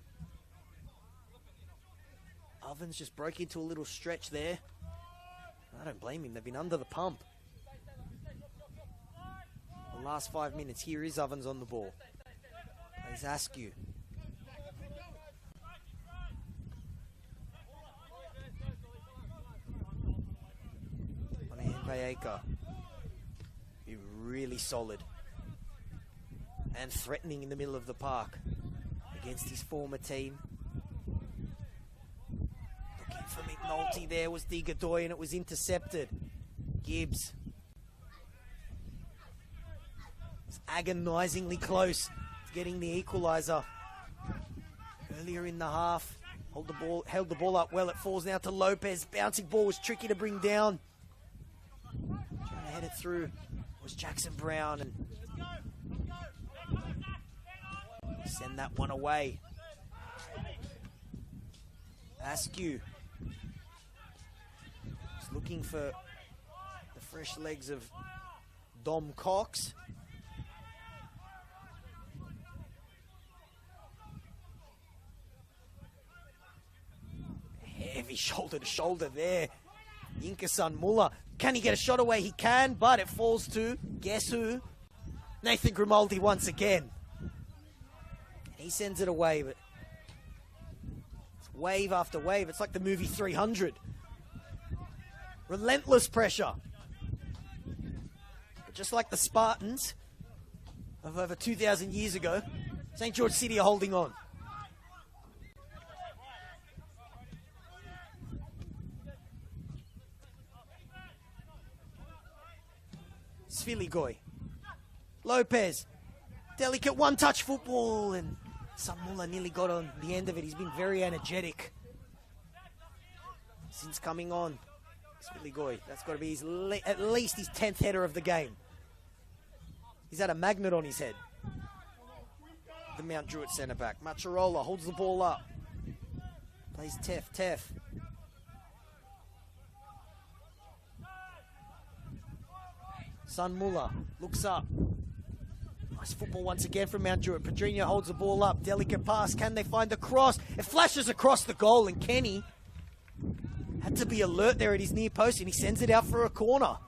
Ovens just broke into a little stretch there. I don't blame him, they've been under the pump. The last 5 minutes, here is Ovens on the ball. Plays Askew. Valleca, really solid and threatening in the middle of the park against his former team. Looking for McNulty, there was Di Godoy, and it was intercepted. Gibbs was agonisingly close to getting the equaliser earlier in the half. Held the ball up well. It falls now to Lopez. Bouncing ball was tricky to bring down. Trying to head it through was Jackson Brown, and send that one away. Askew is looking for the fresh legs of Dom Cox. Heavy shoulder to shoulder there. Yinkason Muller. Can he get a shot away? He can, but it falls to, guess who? Nathan Grimaldi once again. He sends it away, but it's wave after wave. It's like the movie 300. Relentless pressure. But just like the Spartans of over 2,000 years ago, St. George City are holding on. Sviligoy. Lopez. Delicate one-touch football, and Sun Muller nearly got on the end of it. He's been very energetic since coming on. Sviligoy. That's got to be at least his 10th header of the game. He's had a magnet on his head. The Mount Druitt centre-back. Maciarola holds the ball up. Plays Tef. Son Muller looks up. Nice football once again from Mount Druitt. Pedrinho holds the ball up. Delicate pass. Can they find the cross? It flashes across the goal, and Kenny had to be alert there at his near post, and he sends it out for a corner.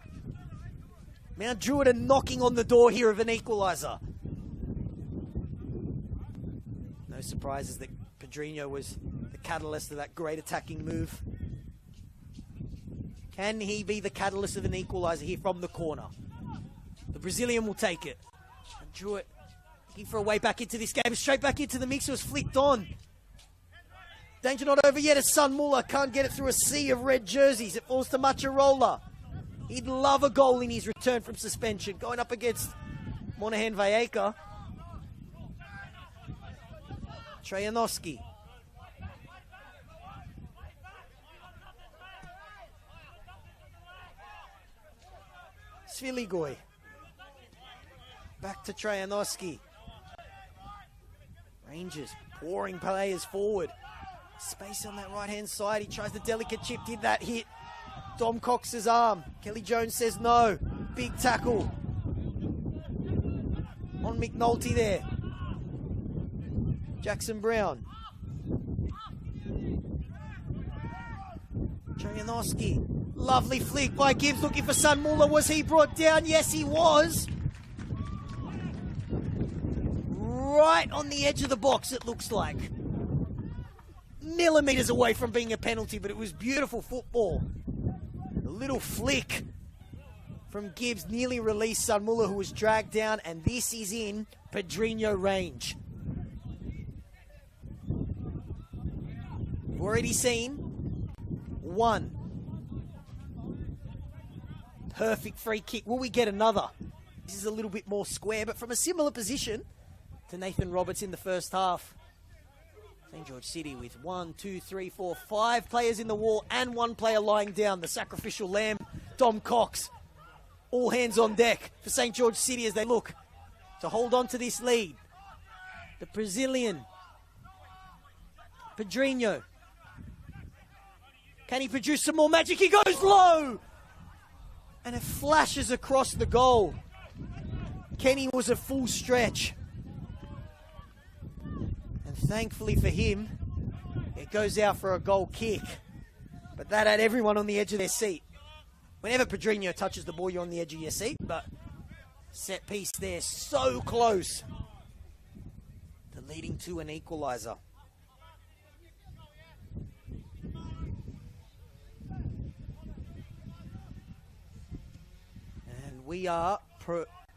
Mount Druitt are knocking on the door here of an equaliser. No surprises that Pedrinho was the catalyst of that great attacking move. Can he be the catalyst of an equaliser here from the corner? The Brazilian will take it. And Druitt looking for a way back into this game. Straight back into the mix. It was flicked on. Danger not over yet as Son Muller can't get it through a sea of red jerseys. It falls to Macharola. He'd love a goal in his return from suspension. Going up against Monahan Valleca. Trajanowski. Sviligoy. Back to Trajanowski. Rangers pouring players forward. Space on that right-hand side. He tries the delicate chip. Did that hit Dom Cox's arm? Kelly Jones says no. Big tackle on McNulty there. Jackson Brown. Trajanowski. Lovely flick by Gibbs looking for Son Muller. Was he brought down? Yes, he was. Right on the edge of the box, it looks like. Millimetres away from being a penalty, but it was beautiful football. A little flick from Gibbs nearly released Son Muller, who was dragged down, and this is in Pedrinho range. We've already seen one. Perfect free kick. Will we get another? This is a little bit more square, but from a similar position to Nathan Roberts in the first half. St. George City with 5 players in the wall and one player lying down. The sacrificial lamb, Dom Cox. All hands on deck for St. George City as they look to hold on to this lead. The Brazilian, Pedrinho. Can he produce some more magic? He goes low! And it flashes across the goal. Kenny was a full stretch. And thankfully for him, it goes out for a goal kick. But that had everyone on the edge of their seat. Whenever Pedrinho touches the ball, you're on the edge of your seat. But set piece there, so close to leading to an equaliser. And we are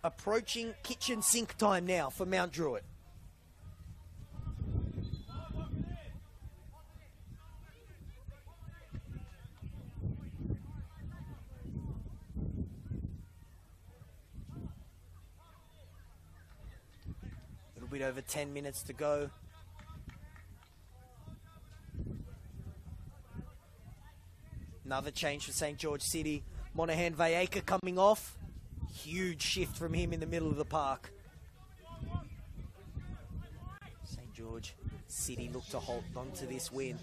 approaching kitchen sink time now for Mount Druitt. Bit over 10 minutes to go. Another change for St. George City. Monahan Valleca coming off. Huge shift from him in the middle of the park. St. George City look to hold on to this win.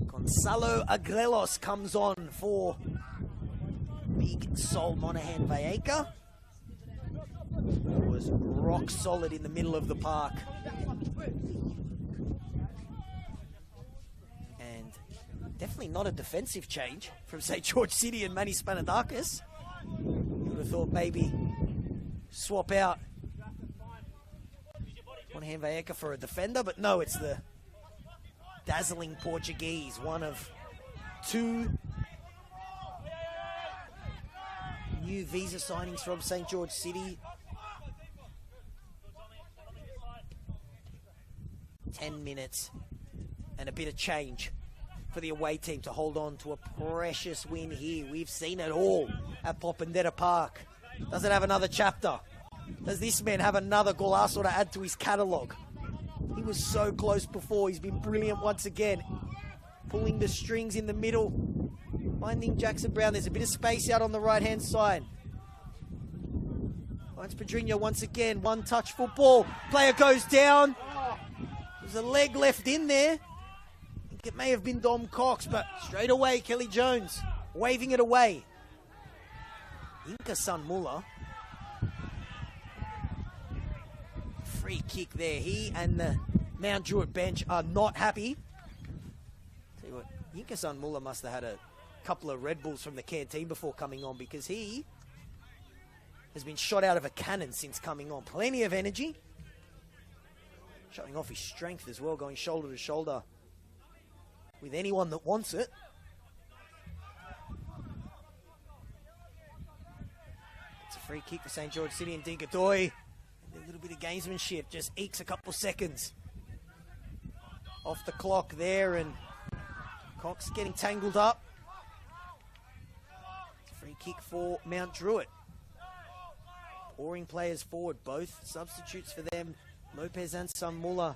Gonzalo Agrelos comes on for Big Sol Monahan Valleca. Was rock solid in the middle of the park. And definitely not a defensive change from St. George City and Manny Spanadakis. You would have thought maybe swap out Monahan Valleca for a defender, but no, it's the dazzling Portuguese, one of two new visa signings from St. George City. 10 minutes and a bit of change for the away team to hold on to a precious win here. We've seen it all at Popendetta Park. Does it have another chapter? Does this man have another golazo to add to his catalogue? He was so close before. He's been brilliant once again. Pulling the strings in the middle. Finding Jackson Brown. There's a bit of space out on the right-hand side. Finds Pedrinho once again. One-touch football. Player goes down. There's a leg left in there. I think it may have been Dom Cox, but straight away, Kelly Jones waving it away. Inka Sun Muller. Free kick there. He and the Mount Druitt bench are not happy. Tell you what, Inka Sun Muller must have had a couple of Red Bulls from the canteen before coming on, because he has been shot out of a cannon since coming on. Plenty of energy. Showing off his strength as well, going shoulder to shoulder with anyone that wants it. It's a free kick for St. George City, and Dinkadoy, a little bit of gamesmanship, just ekes a couple seconds off the clock there, and Cox getting tangled up. Free kick for Mount Druitt. Pouring players forward, both substitutes for them. Lopez and Sun Muller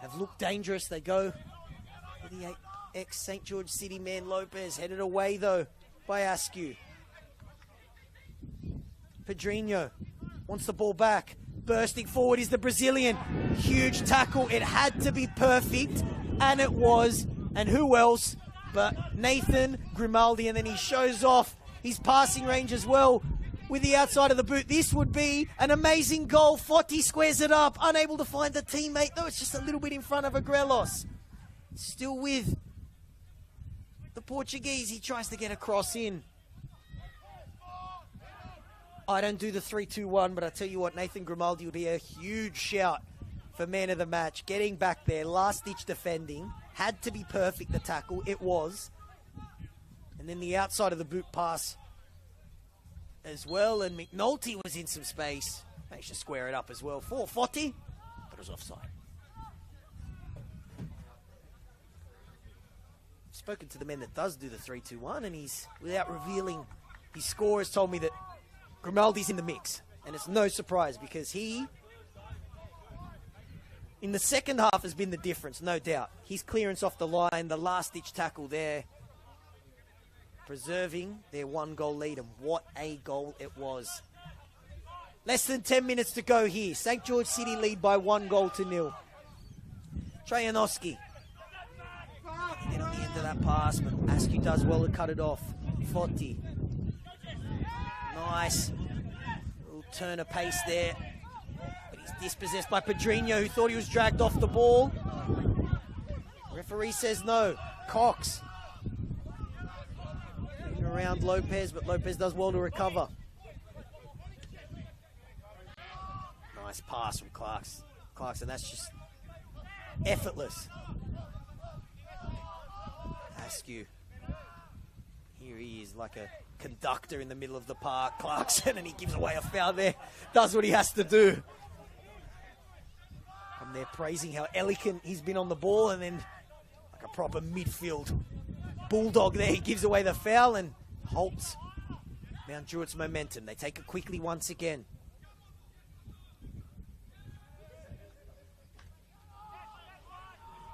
have looked dangerous. They go for the ex-St. George City man Lopez, headed away though by Askew. Pedrinho wants the ball back. Bursting forward is the Brazilian. Huge tackle. It had to be perfect, and it was. And who else but Nathan Grimaldi, and then he shows off his passing range as well with the outside of the boot. This would be an amazing goal. Foti squares it up, unable to find the teammate, though it's just a little bit in front of Agrelos. Still with the Portuguese, he tries to get a cross in. I don't do the 3-2-1, but I tell you what, Nathan Grimaldi would be a huge shout for man of the match. Getting back there, last-ditch defending, had to be perfect, the tackle, it was. And then the outside of the boot pass as well, and McNulty was in some space. Managed to square it up as well for Foti, but it was offside. Spoken to the man that does do the 3-2-1, and he's, without revealing his score, has told me that Grimaldi's in the mix. And it's no surprise, because he, in the second half, has been the difference, no doubt. His clearance off the line, the last-ditch tackle there, preserving their one-goal lead, and what a goal it was. Less than 10 minutes to go here. St. George City lead by 1-0. Trajanowski. Get on the end of that pass, but Askew does well to cut it off. Foti. Nice. Little turn of pace there. But he's dispossessed by Pedrinho, who thought he was dragged off the ball. Referee says no. Cox. Around Lopez, but Lopez does well to recover. Nice pass from Clarkson, that's just effortless. Askew. Here he is like a conductor in the middle of the park, Clarkson, and he gives away a foul there. Does what he has to do. I'm there praising how elegant he's been on the ball, and then like a proper midfield bulldog there, he gives away the foul and halts Mount Druitt's momentum. They take it quickly once again.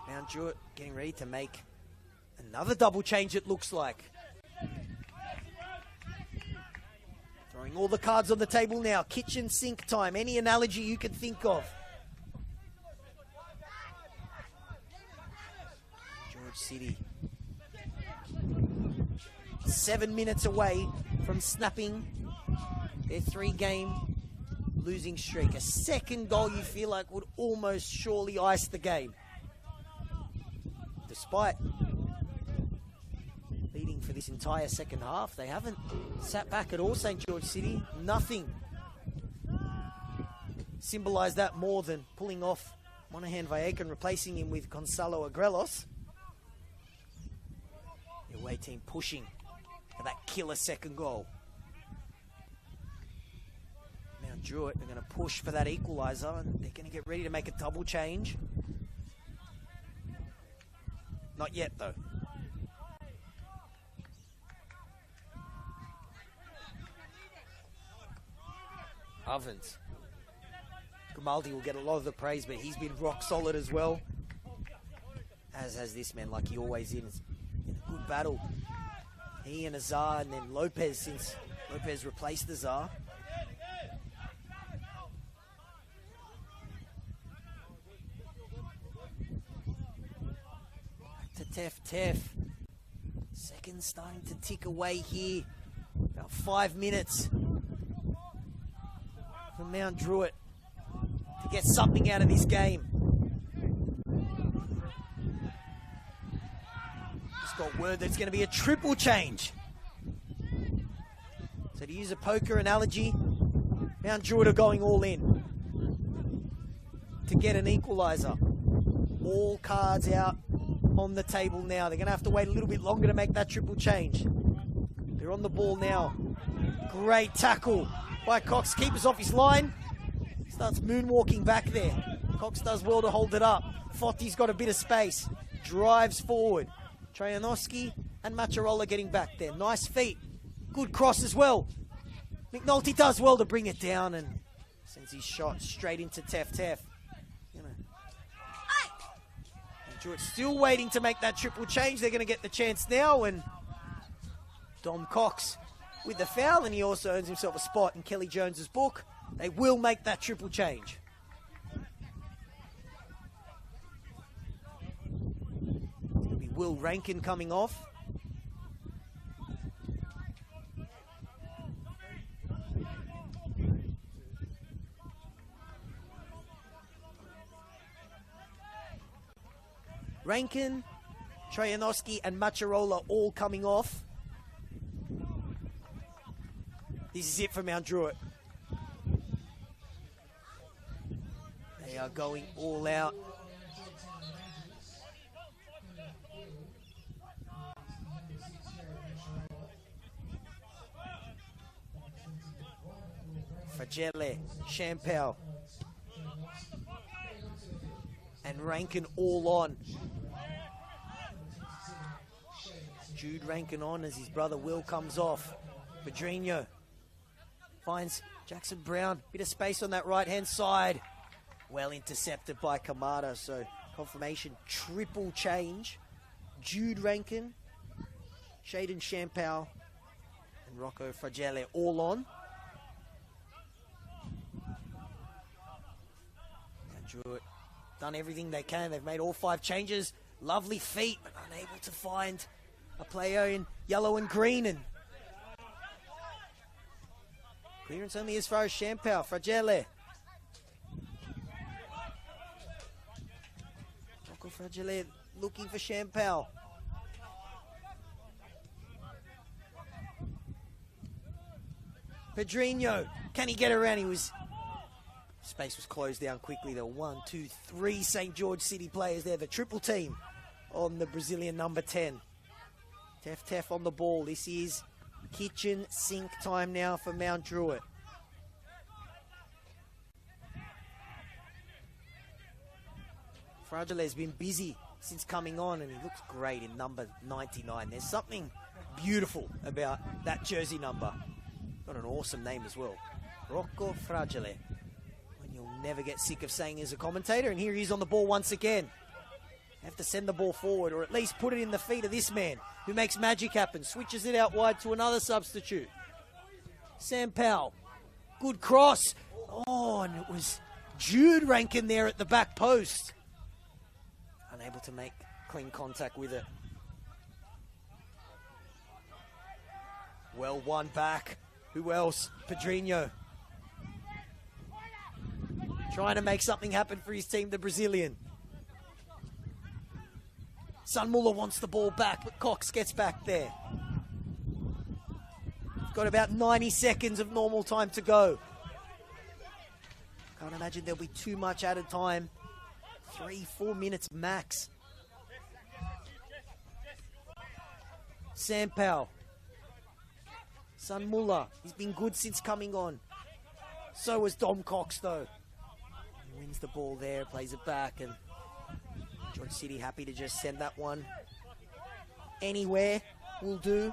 Mount Druitt getting ready to make another double change, it looks like. Throwing all the cards on the table now. Kitchen sink time. Any analogy you can think of. George City 7 minutes away from snapping their 3-game losing streak. A second goal you feel like would almost surely ice the game. Despite leading for this entire second half, they haven't sat back at all, St. George City. Nothing symbolised that more than pulling off Monahan Valleca and replacing him with Gonzalo Agrelos. The away team pushing for that killer second goal. Mount Druitt are going to push for that equaliser, and they're going to get ready to make a double change. Not yet, though. Ovens. Grimaldi will get a lot of the praise, but he's been rock solid as well. As has this man, like he always is. In a good battle. He and Azar, and then Lopez, since Lopez replaced Azar. Tef. Seconds starting to tick away here. About 5 minutes for Mount Druitt to get something out of this game. Just got word that it's going to be a triple change. So to use a poker analogy, Mount Druitt are going all in to get an equaliser. All cards out on the table now. They're going to have to wait a little bit longer to make that triple change. They're on the ball now. Great tackle by Cox. Keepers off his line. Starts moonwalking back there. Cox does well to hold it up. Fotti's got a bit of space. Drives forward. Trajanowski and Macharola getting back there. Nice feet. Good cross as well. McNulty does well to bring it down and sends his shot straight into Tef. Druitt still waiting to make that triple change. They're going to get the chance now, and Dom Cox with the foul, and he also earns himself a spot in Kelly Jones's book. They will make that triple change. It's going to be Will Rankin coming off. Rankin, Trajanowski and Macharola all coming off. This is it for Mount Druitt. They are going all out. Fragile, Champel, and Rankin all on. Jude Rankin on as his brother Will comes off. Pedrinho finds Jackson Brown. Bit of space on that right-hand side. Well intercepted by Kamada, so confirmation triple change. Jude Rankin, Shaden Champel, and Rocco Fragile all on. And Druitt done everything they can. They've made all 5 changes. Lovely feet, but unable to find a player in yellow and green. And clearance only as far as Champel. Fragile. Rocco Fragile looking for Champel. Pedrinho. Can he get around? Space was closed down quickly. There were 1, 2, 3 St. George City players there. The triple team on the Brazilian number 10. Tef on the ball. This is kitchen sink time now for Mount Druitt. Fragile has been busy since coming on, and he looks great in number 99. There's something beautiful about that jersey number. Got an awesome name as well. Rocco Fragile. When you'll never get sick of saying as a commentator, and here he is on the ball once again. Have to send the ball forward, or at least put it in the feet of this man who makes magic happen. Switches it out wide to another substitute. Sam Powell. Good cross. Oh, and it was Jude Rankin there at the back post. Unable to make clean contact with it. Well won back. Who else? Pedrinho. Trying to make something happen for his team, the Brazilian. Sunmuller wants the ball back, but Cox gets back there. Got about 90 seconds of normal time to go. Can't imagine there'll be too much added time. 3-4 minutes max. Sampao. Sunmuller. He's been good since coming on. So was Dom Cox, though. He wins the ball there, plays it back, and George City happy to just send that one anywhere will do.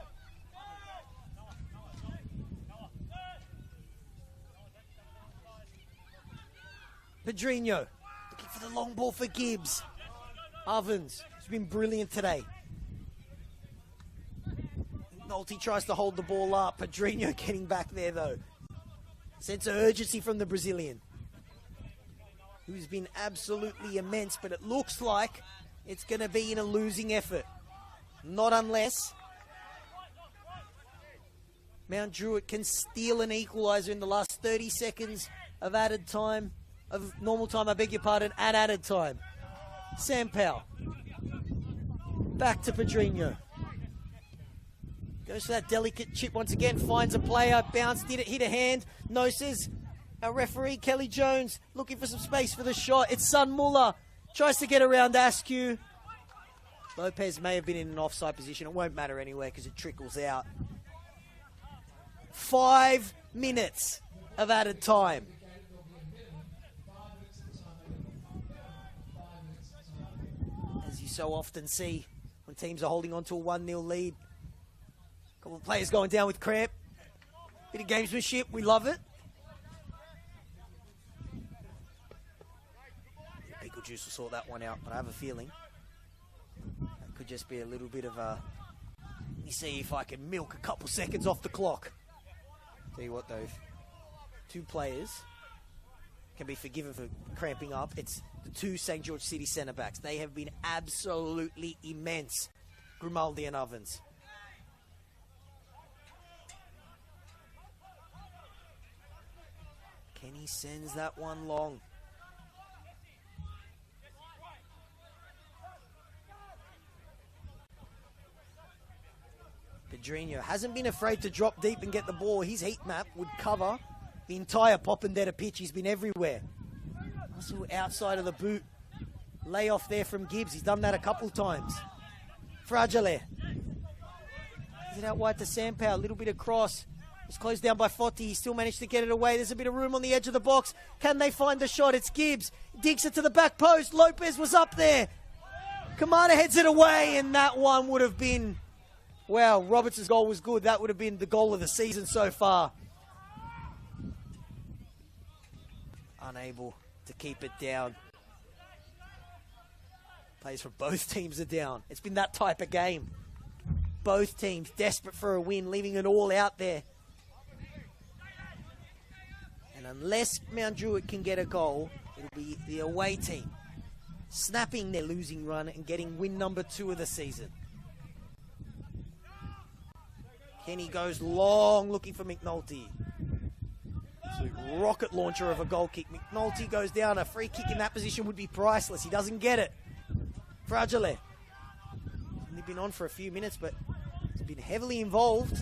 Pedrinho looking for the long ball for Gibbs. Ovens has been brilliant today. Nolte tries to hold the ball up. Pedrinho getting back there though. Sense of urgency from the Brazilian, who's been absolutely immense, but it looks like it's going to be in a losing effort. Not unless Mount Druitt can steal an equaliser in the last 30 seconds of added time, of normal time, I beg your pardon, at added time. Sam Powell. Back to Pedrinho. Goes for that delicate chip once again, finds a player, bounced, hit a hand. No, says our referee, Kelly Jones, looking for some space for the shot. It's Sun Muller, tries to get around Askew. Lopez may have been in an offside position. It won't matter anyway because it trickles out. 5 minutes of added time. As you so often see when teams are holding on to a 1-0 lead. A couple of players going down with cramp. Bit of gamesmanship, we love it. Pickle Juice will sort that one out, but I have a feeling that could just be a little bit of a... Let me see if I can milk a couple seconds off the clock. Tell you what though, if 2 players can be forgiven for cramping up, it's the 2 St. George City centre backs. They have been absolutely immense, Grimaldi and Ovens. Kenny sends that one long. Pedrinho hasn't been afraid to drop deep and get the ball. His heat map would cover the entire Popondetta pitch. He's been everywhere. Also outside of the boot. Lay off there from Gibbs. He's done that a couple times. Fragile. Is it out wide to Sampao? A little bit of cross. It's closed down by Foti. He still managed to get it away. There's a bit of room on the edge of the box. Can they find the shot? It's Gibbs. Digs it to the back post. Lopez was up there. Kamada heads it away, and that one would have been... Wow, Roberts' goal was good. That would have been the goal of the season so far. Unable to keep it down. Players for both teams are down. It's been that type of game. Both teams desperate for a win, leaving it all out there. And unless Mount Druitt can get a goal, it'll be the away team snapping their losing run and getting win number 2 of the season. Kenny goes long, looking for McNulty. Absolute rocket launcher of a goal kick. McNulty goes down. A free kick in that position would be priceless. He doesn't get it. Fragile. Only been on for a few minutes, but he's been heavily involved.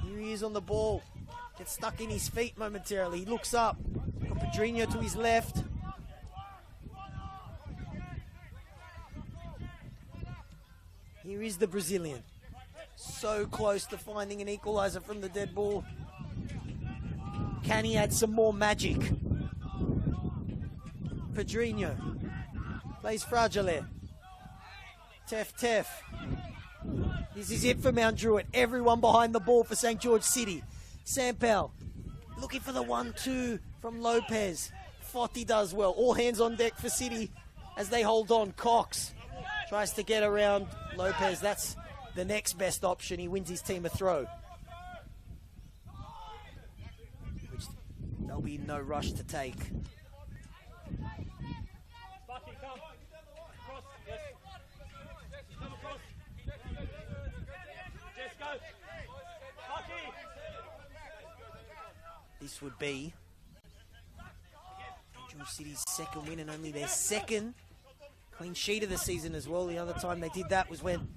Here he is on the ball. Gets stuck in his feet momentarily. He looks up. Got Pedrinho to his left. Here is the Brazilian. So close to finding an equaliser from the dead ball. Can he add some more magic? Pedrinho plays Fragile. Tef. This is it for Mount Druitt. Everyone behind the ball for St. George City. Sampel looking for the 1-2 from Lopez. Foti does well. All hands on deck for City as they hold on. Cox tries to get around Lopez. That's the next best option. He wins his team a throw. Which there'll be no rush to take. This would be George City's second win and only their second clean sheet of the season as well. The other time they did that was when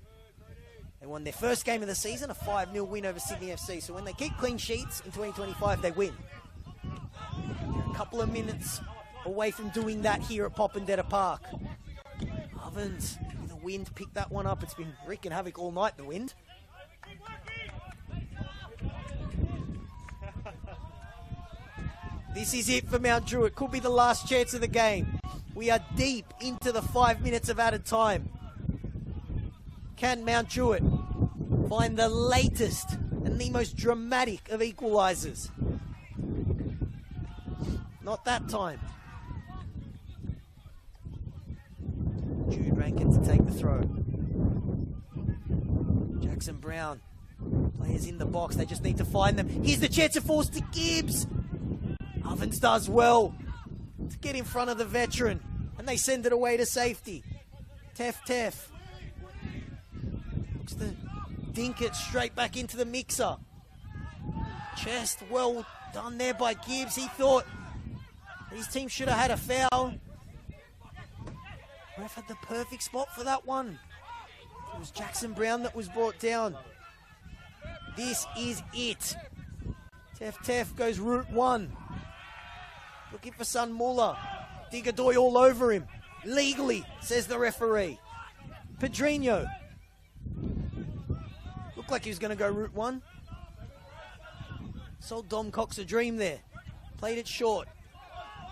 they won their first game of the season, a 5-0 win over Sydney FC. So when they keep clean sheets in 2025, they win. They're a couple of minutes away from doing that here at Popondetta Park. Ovens, the wind picked that one up. It's been wreaking havoc all night, the wind. This is it for Mount Druitt. Could be the last chance of the game. We are deep into the 5 minutes of added time. Can Mount Druitt find the latest and the most dramatic of equalisers? Not that time. Jude Rankin to take the throw. Jackson Brown. Players in the box. They just need to find them. Here's the chance it falls to Gibbs. Ovens does well to get in front of the veteran. And they send it away to safety. Teff. Looks to dink it straight back into the mixer. Chest, well done there by Gibbs. He thought his team should have had a foul. Ref had the perfect spot for that one. It was Jackson Brown that was brought down. This is it. Teff goes route one. Looking for Sun Muller. Digadoy all over him. Legally, says the referee. Pedrinho. Looked like he was going to go route one. Sold Dom Cox a dream there. Played it short.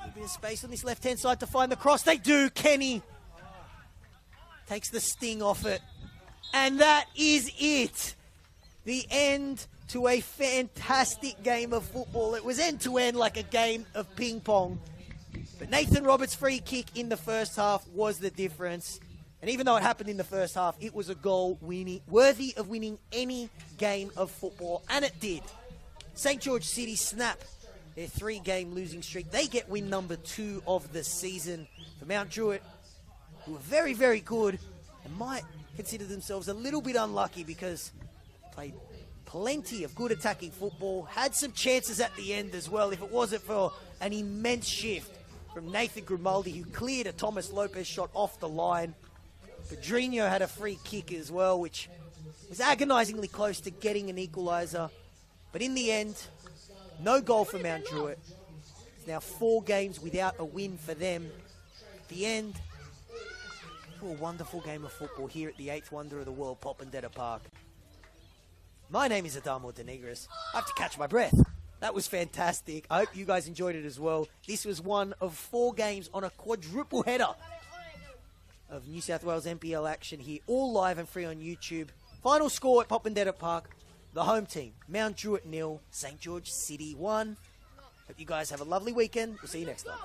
A bit of space on this left-hand side to find the cross. They do. Kenny takes the sting off it. And that is it. The end to a fantastic game of football. It was end-to-end like a game of ping-pong. But Nathan Roberts' free kick in the first half was the difference. And even though it happened in the first half, it was a goal worthy of winning any game of football. And it did. St. George City snap their 3-game losing streak. They get win number 2 of the season for Mount Druitt, who are very, very good and might consider themselves a little bit unlucky because they played plenty of good attacking football, had some chances at the end as well if it wasn't for an immense shift from Nathan Grimaldi, who cleared a Thomas Lopez shot off the line. Pedrinho had a free kick as well, which was agonisingly close to getting an equaliser. But in the end, no goal for Mount Druitt. It's now 4 games without a win for them. At the end, a wonderful game of football here at the 8th wonder of the world, Popondetta Park. My name is Adamo Denegris. I have to catch my breath. That was fantastic. I hope you guys enjoyed it as well. This was one of 4 games on a quadruple header of New South Wales NPL action here, all live and free on YouTube. Final score at Popondetta Park. The home team, Mount Druitt 0, St. George City 1. Hope you guys have a lovely weekend. We'll see you next time.